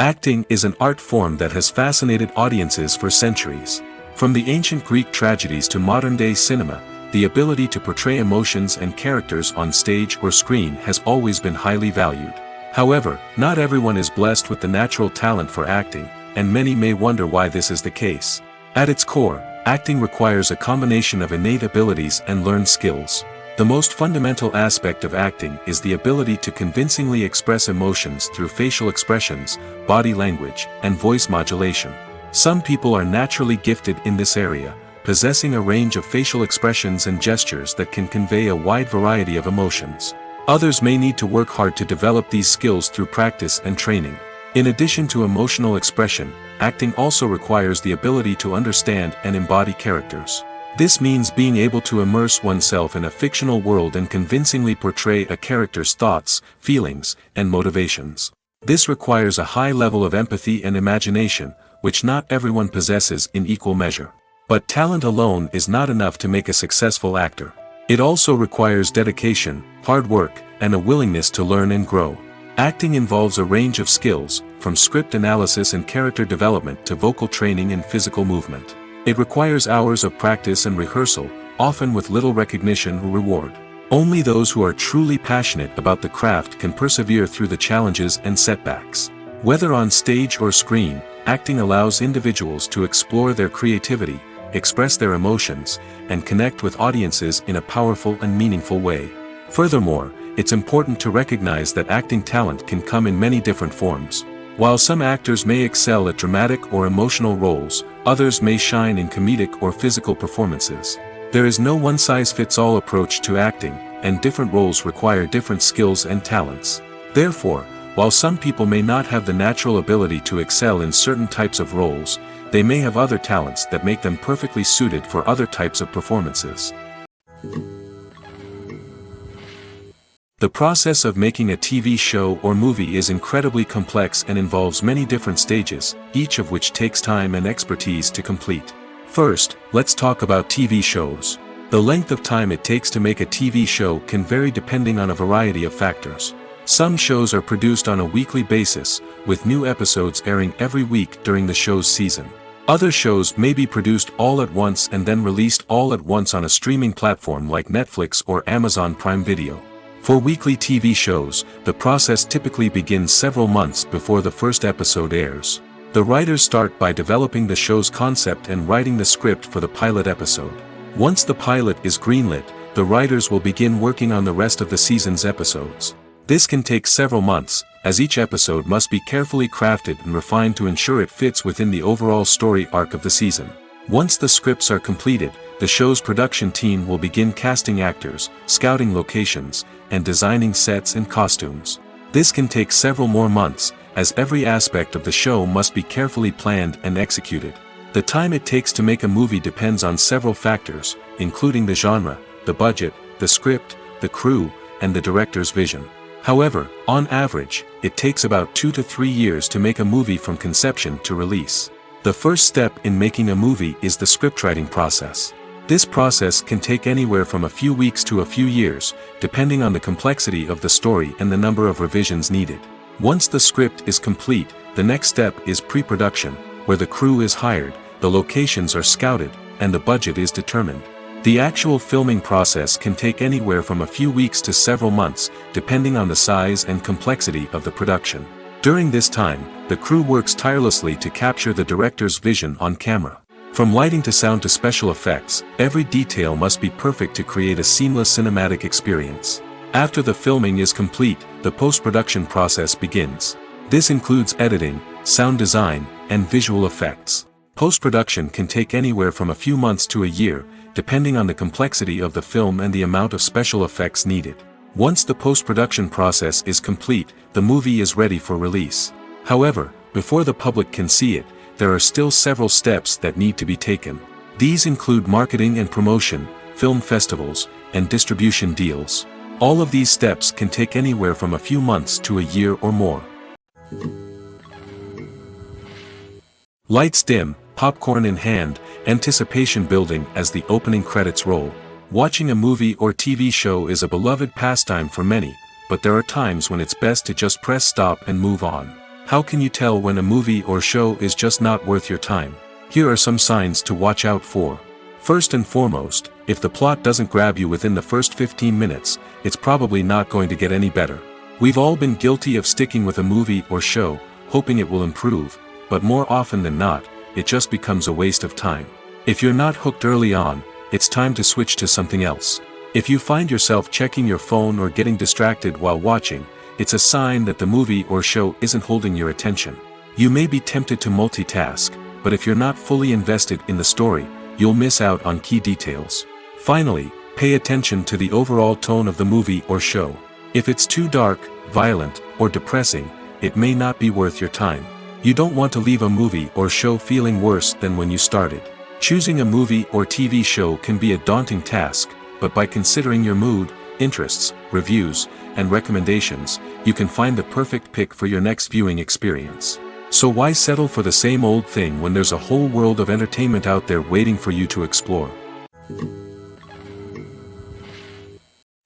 Acting is an art form that has fascinated audiences for centuries. From the ancient Greek tragedies to modern-day cinema, the ability to portray emotions and characters on stage or screen has always been highly valued. However, not everyone is blessed with the natural talent for acting, and many may wonder why this is the case. At its core, acting requires a combination of innate abilities and learned skills. The most fundamental aspect of acting is the ability to convincingly express emotions through facial expressions, body language, and voice modulation. Some people are naturally gifted in this area, possessing a range of facial expressions and gestures that can convey a wide variety of emotions. Others may need to work hard to develop these skills through practice and training. In addition to emotional expression, acting also requires the ability to understand and embody characters. This means being able to immerse oneself in a fictional world and convincingly portray a character's thoughts, feelings, and motivations. This requires a high level of empathy and imagination, which not everyone possesses in equal measure. But talent alone is not enough to make a successful actor. It also requires dedication, hard work, and a willingness to learn and grow. Acting involves a range of skills, from script analysis and character development to vocal training and physical movement. It requires hours of practice and rehearsal, often with little recognition or reward. Only those who are truly passionate about the craft can persevere through the challenges and setbacks. Whether on stage or screen, acting allows individuals to explore their creativity, express their emotions, and connect with audiences in a powerful and meaningful way. Furthermore, it's important to recognize that acting talent can come in many different forms. While some actors may excel at dramatic or emotional roles, others may shine in comedic or physical performances. There is no one-size-fits-all approach to acting, and different roles require different skills and talents. Therefore, while some people may not have the natural ability to excel in certain types of roles, they may have other talents that make them perfectly suited for other types of performances. The process of making a TV show or movie is incredibly complex and involves many different stages, each of which takes time and expertise to complete. First, let's talk about TV shows. The length of time it takes to make a TV show can vary depending on a variety of factors. Some shows are produced on a weekly basis, with new episodes airing every week during the show's season. Other shows may be produced all at once and then released all at once on a streaming platform like Netflix or Amazon Prime Video. For weekly TV shows, the process typically begins several months before the first episode airs. The writers start by developing the show's concept and writing the script for the pilot episode. Once the pilot is greenlit, the writers will begin working on the rest of the season's episodes. This can take several months, as each episode must be carefully crafted and refined to ensure it fits within the overall story arc of the season. Once the scripts are completed, the show's production team will begin casting actors, scouting locations, and designing sets and costumes. This can take several more months, as every aspect of the show must be carefully planned and executed. The time it takes to make a movie depends on several factors, including the genre, the budget, the script, the crew, and the director's vision. However, on average, it takes about 2 to 3 years to make a movie from conception to release. The first step in making a movie is the scriptwriting process. This process can take anywhere from a few weeks to a few years, depending on the complexity of the story and the number of revisions needed. Once the script is complete, the next step is pre-production, where the crew is hired, the locations are scouted, and the budget is determined. The actual filming process can take anywhere from a few weeks to several months, depending on the size and complexity of the production. During this time, the crew works tirelessly to capture the director's vision on camera. From lighting to sound to special effects, every detail must be perfect to create a seamless cinematic experience. After the filming is complete, the post-production process begins. This includes editing, sound design, and visual effects. Post-production can take anywhere from a few months to a year, depending on the complexity of the film and the amount of special effects needed. Once the post-production process is complete, the movie is ready for release. However, before the public can see it, there are still several steps that need to be taken. These include marketing and promotion, film festivals, and distribution deals. All of these steps can take anywhere from a few months to a year or more. Lights dim, popcorn in hand, anticipation building as the opening credits roll. Watching a movie or TV show is a beloved pastime for many, but there are times when it's best to just press stop and move on. How can you tell when a movie or show is just not worth your time? Here are some signs to watch out for. First and foremost, if the plot doesn't grab you within the first 15 minutes, it's probably not going to get any better. We've all been guilty of sticking with a movie or show, hoping it will improve, but more often than not, it just becomes a waste of time. If you're not hooked early on, it's time to switch to something else. If you find yourself checking your phone or getting distracted while watching, it's a sign that the movie or show isn't holding your attention. You may be tempted to multitask, but if you're not fully invested in the story, you'll miss out on key details. Finally, pay attention to the overall tone of the movie or show. If it's too dark, violent, or depressing, it may not be worth your time. You don't want to leave a movie or show feeling worse than when you started. Choosing a movie or TV show can be a daunting task, but by considering your mood, interests, reviews, and recommendations, you can find the perfect pick for your next viewing experience. So why settle for the same old thing when there's a whole world of entertainment out there waiting for you to explore?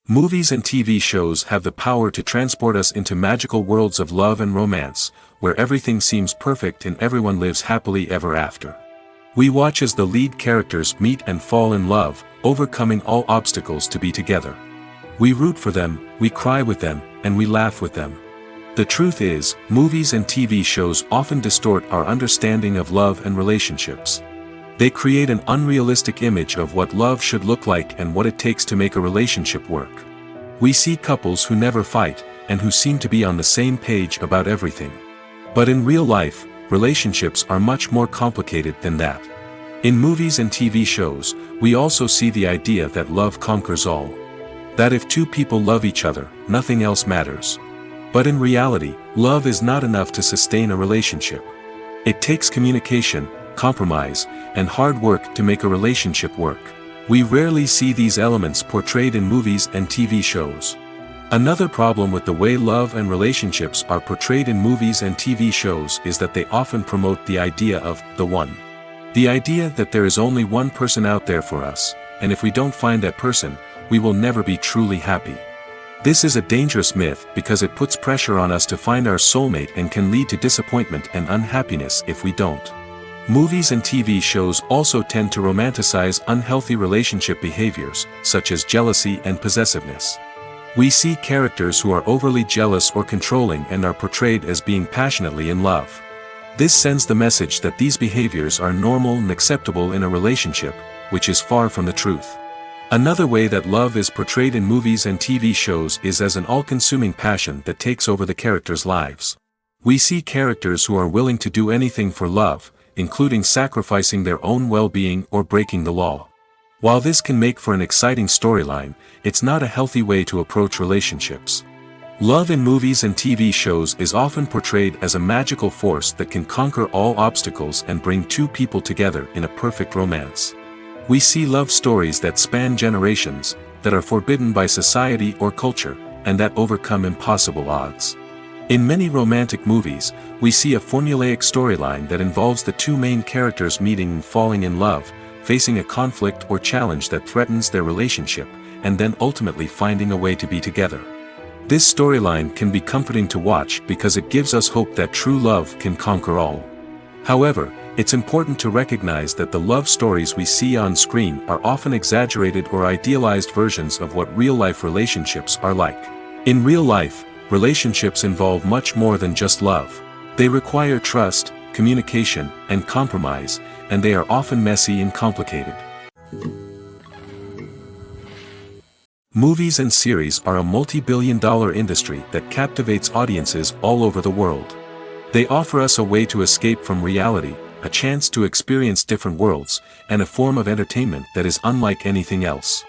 Movies and TV shows have the power to transport us into magical worlds of love and romance, where everything seems perfect and everyone lives happily ever after. We watch as the lead characters meet and fall in love, overcoming all obstacles to be together. We root for them, we cry with them, and we laugh with them. The truth is, movies and TV shows often distort our understanding of love and relationships. They create an unrealistic image of what love should look like and what it takes to make a relationship work. We see couples who never fight, and who seem to be on the same page about everything. But in real life, relationships are much more complicated than that. In movies and TV shows, we also see the idea that love conquers all. That if two people love each other, nothing else matters. But in reality, love is not enough to sustain a relationship. It takes communication, compromise, and hard work to make a relationship work. We rarely see these elements portrayed in movies and TV shows. Another problem with the way love and relationships are portrayed in movies and TV shows is that they often promote the idea of the one. The idea that there is only one person out there for us, and if we don't find that person, we will never be truly happy. This is a dangerous myth because it puts pressure on us to find our soulmate and can lead to disappointment and unhappiness if we don't. Movies and TV shows also tend to romanticize unhealthy relationship behaviors, such as jealousy and possessiveness. We see characters who are overly jealous or controlling and are portrayed as being passionately in love. This sends the message that these behaviors are normal and acceptable in a relationship, which is far from the truth. Another way that love is portrayed in movies and TV shows is as an all-consuming passion that takes over the characters' lives. We see characters who are willing to do anything for love, including sacrificing their own well-being or breaking the law. While this can make for an exciting storyline, it's not a healthy way to approach relationships. Love in movies and TV shows is often portrayed as a magical force that can conquer all obstacles and bring two people together in a perfect romance. We see love stories that span generations, that are forbidden by society or culture, and that overcome impossible odds. In many romantic movies, we see a formulaic storyline that involves the two main characters meeting and falling in love, facing a conflict or challenge that threatens their relationship, and then ultimately finding a way to be together. This storyline can be comforting to watch because it gives us hope that true love can conquer all. However, it's important to recognize that the love stories we see on screen are often exaggerated or idealized versions of what real-life relationships are like. In real life, relationships involve much more than just love. They require trust, communication, and compromise, and they are often messy and complicated. Movies and series are a multi-billion-dollar industry that captivates audiences all over the world. They offer us a way to escape from reality, a chance to experience different worlds, and a form of entertainment that is unlike anything else.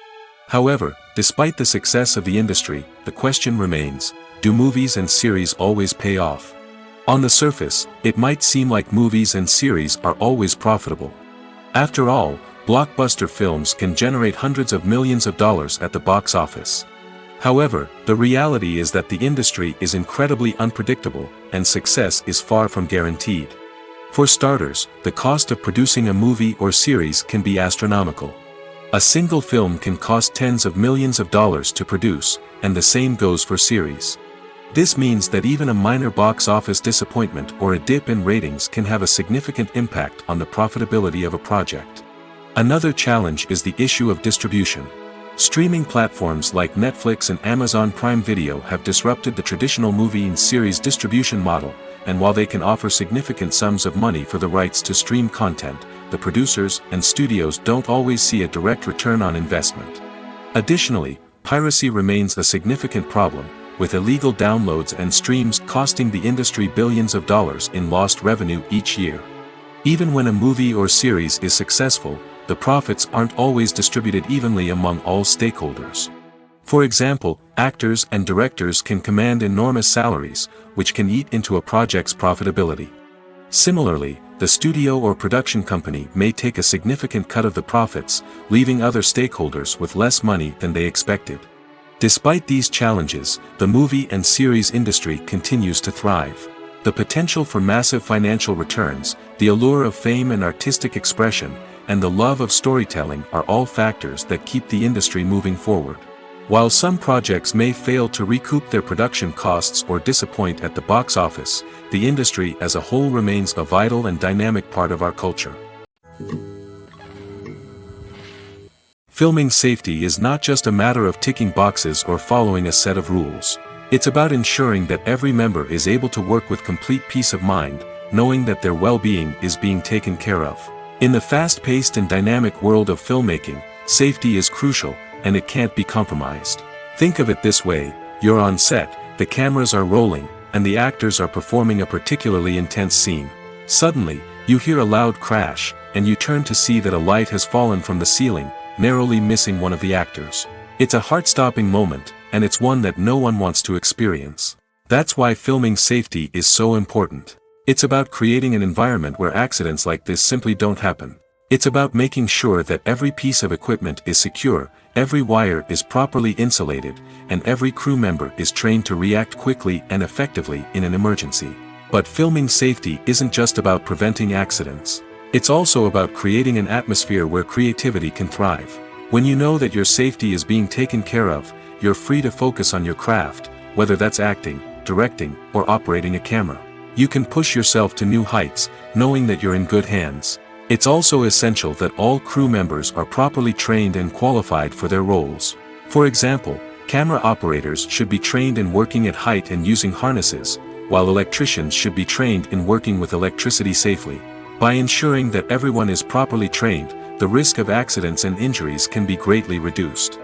However, despite the success of the industry, the question remains, do movies and series always pay off? On the surface, it might seem like movies and series are always profitable. After all, blockbuster films can generate hundreds of millions of dollars at the box office. However, the reality is that the industry is incredibly unpredictable, and success is far from guaranteed. For starters, the cost of producing a movie or series can be astronomical. A single film can cost tens of millions of dollars to produce, and the same goes for series. This means that even a minor box office disappointment or a dip in ratings can have a significant impact on the profitability of a project. Another challenge is the issue of distribution. Streaming platforms like Netflix and Amazon Prime Video have disrupted the traditional movie and series distribution model, and while they can offer significant sums of money for the rights to stream content, the producers and studios don't always see a direct return on investment. Additionally, piracy remains a significant problem, with illegal downloads and streams costing the industry billions of dollars in lost revenue each year. Even when a movie or series is successful, the profits aren't always distributed evenly among all stakeholders. For example, actors and directors can command enormous salaries, which can eat into a project's profitability. Similarly, the studio or production company may take a significant cut of the profits, leaving other stakeholders with less money than they expected. Despite these challenges, the movie and series industry continues to thrive. The potential for massive financial returns, the allure of fame and artistic expression, and the love of storytelling are all factors that keep the industry moving forward. While some projects may fail to recoup their production costs or disappoint at the box office, the industry as a whole remains a vital and dynamic part of our culture. Filming safety is not just a matter of ticking boxes or following a set of rules. It's about ensuring that every member is able to work with complete peace of mind, knowing that their well-being is being taken care of. In the fast-paced and dynamic world of filmmaking, safety is crucial, and it can't be compromised. Think of it this way, you're on set, the cameras are rolling, and the actors are performing a particularly intense scene. Suddenly, you hear a loud crash, and you turn to see that a light has fallen from the ceiling, narrowly missing one of the actors. It's a heart-stopping moment, and it's one that no one wants to experience. That's why filming safety is so important. It's about creating an environment where accidents like this simply don't happen. It's about making sure that every piece of equipment is secure, every wire is properly insulated, and every crew member is trained to react quickly and effectively in an emergency. But filming safety isn't just about preventing accidents. It's also about creating an atmosphere where creativity can thrive. When you know that your safety is being taken care of, you're free to focus on your craft, whether that's acting, directing, or operating a camera. You can push yourself to new heights, knowing that you're in good hands. It's also essential that all crew members are properly trained and qualified for their roles. For example, camera operators should be trained in working at height and using harnesses, while electricians should be trained in working with electricity safely. By ensuring that everyone is properly trained, the risk of accidents and injuries can be greatly reduced.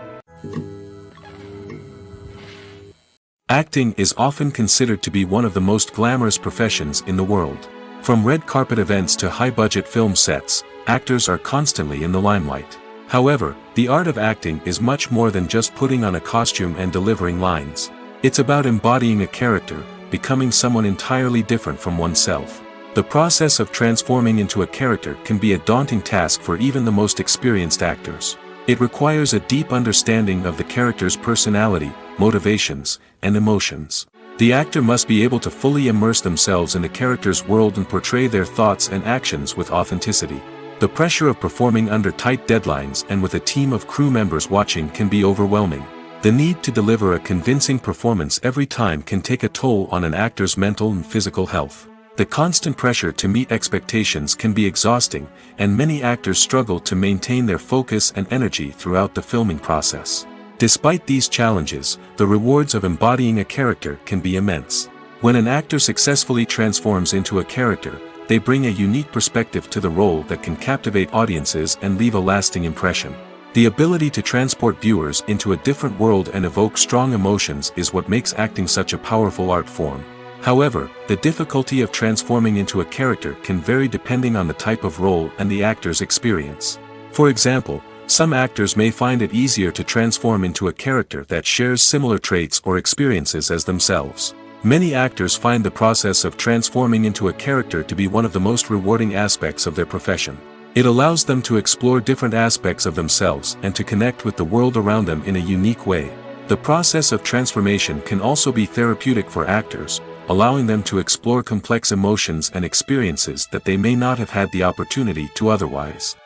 Acting is often considered to be one of the most glamorous professions in the world. From red carpet events to high-budget film sets, actors are constantly in the limelight. However, the art of acting is much more than just putting on a costume and delivering lines. It's about embodying a character, becoming someone entirely different from oneself. The process of transforming into a character can be a daunting task for even the most experienced actors. It requires a deep understanding of the character's personality, motivations, and emotions. The actor must be able to fully immerse themselves in the character's world and portray their thoughts and actions with authenticity. The pressure of performing under tight deadlines and with a team of crew members watching can be overwhelming. The need to deliver a convincing performance every time can take a toll on an actor's mental and physical health. The constant pressure to meet expectations can be exhausting, and many actors struggle to maintain their focus and energy throughout the filming process. Despite these challenges, the rewards of embodying a character can be immense. When an actor successfully transforms into a character, they bring a unique perspective to the role that can captivate audiences and leave a lasting impression. The ability to transport viewers into a different world and evoke strong emotions is what makes acting such a powerful art form. However, the difficulty of transforming into a character can vary depending on the type of role and the actor's experience. For example, some actors may find it easier to transform into a character that shares similar traits or experiences as themselves. Many actors find the process of transforming into a character to be one of the most rewarding aspects of their profession. It allows them to explore different aspects of themselves and to connect with the world around them in a unique way. The process of transformation can also be therapeutic for actors, allowing them to explore complex emotions and experiences that they may not have had the opportunity to otherwise.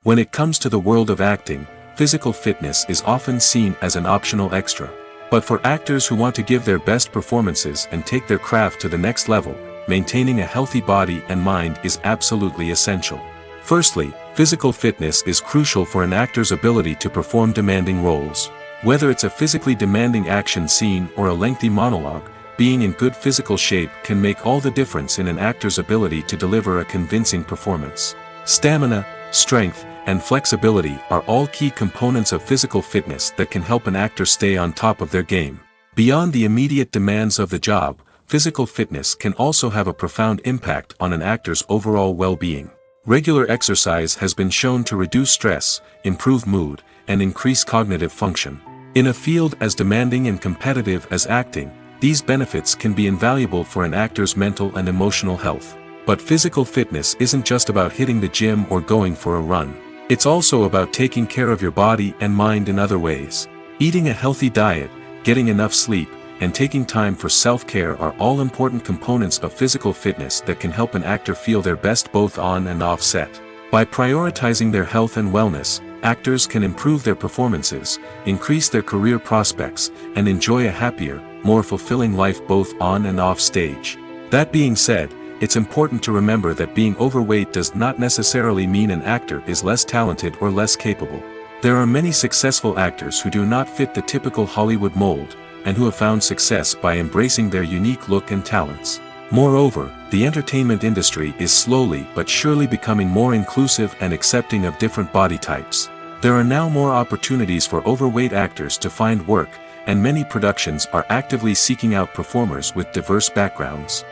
When it comes to the world of acting, physical fitness is often seen as an optional extra. But for actors who want to give their best performances and take their craft to the next level, maintaining a healthy body and mind is absolutely essential. Firstly, physical fitness is crucial for an actor's ability to perform demanding roles. Whether it's a physically demanding action scene or a lengthy monologue, being in good physical shape can make all the difference in an actor's ability to deliver a convincing performance. Stamina, strength, and flexibility are all key components of physical fitness that can help an actor stay on top of their game. Beyond the immediate demands of the job, physical fitness can also have a profound impact on an actor's overall well-being. Regular exercise has been shown to reduce stress, improve mood, and increase cognitive function. In a field as demanding and competitive as acting, these benefits can be invaluable for an actor's mental and emotional health. But physical fitness isn't just about hitting the gym or going for a run. It's also about taking care of your body and mind in other ways. Eating a healthy diet, getting enough sleep, and taking time for self-care are all important components of physical fitness that can help an actor feel their best both on and off set. By prioritizing their health and wellness, actors can improve their performances, increase their career prospects, and enjoy a happier, more fulfilling life both on and off stage. That being said, it's important to remember that being overweight does not necessarily mean an actor is less talented or less capable. There are many successful actors who do not fit the typical Hollywood mold, and who have found success by embracing their unique look and talents. Moreover, the entertainment industry is slowly but surely becoming more inclusive and accepting of different body types. There are now more opportunities for overweight actors to find work, and many productions are actively seeking out performers with diverse backgrounds.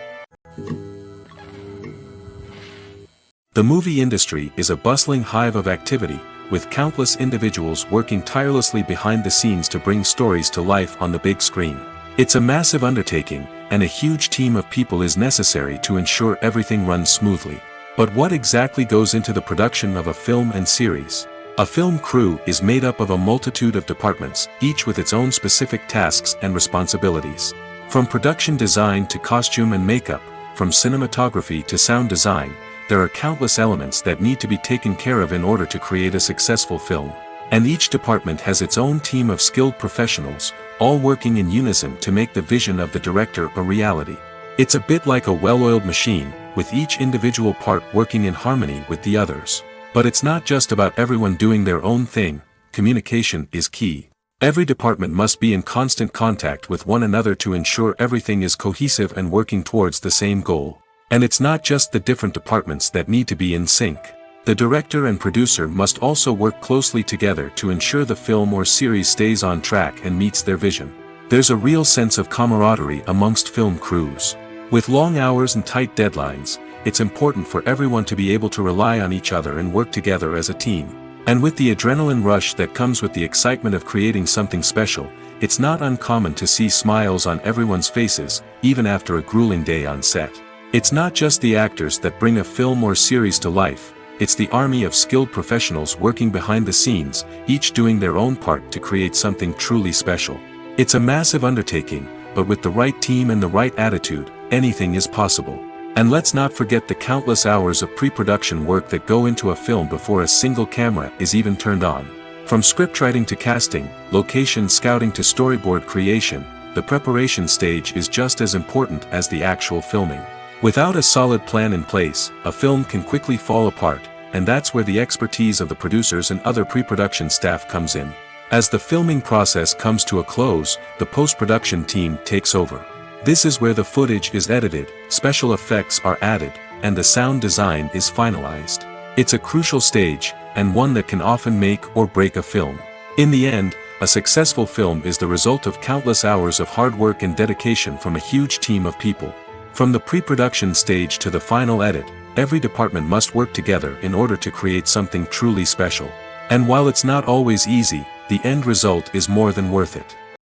The movie industry is a bustling hive of activity, with countless individuals working tirelessly behind the scenes to bring stories to life on the big screen. It's a massive undertaking, and a huge team of people is necessary to ensure everything runs smoothly. But what exactly goes into the production of a film and series? A film crew is made up of a multitude of departments, each with its own specific tasks and responsibilities. From production design to costume and makeup, from cinematography to sound design, there are countless elements that need to be taken care of in order to create a successful film. And each department has its own team of skilled professionals, all working in unison to make the vision of the director a reality. It's a bit like a well-oiled machine, with each individual part working in harmony with the others. But it's not just about everyone doing their own thing, communication is key. Every department must be in constant contact with one another to ensure everything is cohesive and working towards the same goal. And it's not just the different departments that need to be in sync. The director and producer must also work closely together to ensure the film or series stays on track and meets their vision. There's a real sense of camaraderie amongst film crews. With long hours and tight deadlines, it's important for everyone to be able to rely on each other and work together as a team. And with the adrenaline rush that comes with the excitement of creating something special, it's not uncommon to see smiles on everyone's faces, even after a grueling day on set. It's not just the actors that bring a film or series to life, it's the army of skilled professionals working behind the scenes, each doing their own part to create something truly special. It's a massive undertaking, but with the right team and the right attitude, anything is possible. And let's not forget the countless hours of pre-production work that go into a film before a single camera is even turned on. From scriptwriting to casting, location scouting to storyboard creation, the preparation stage is just as important as the actual filming. Without a solid plan in place, a film can quickly fall apart, and that's where the expertise of the producers and other pre-production staff comes in. As the filming process comes to a close, the post-production team takes over. This is where the footage is edited, special effects are added, and the sound design is finalized. It's a crucial stage, and one that can often make or break a film. In the end, A successful film is the result of countless hours of hard work and dedication from a huge team of people. From the pre-production stage to the final edit, every department must work together in order to create something truly special. And while it's not always easy, the end result is more than worth it.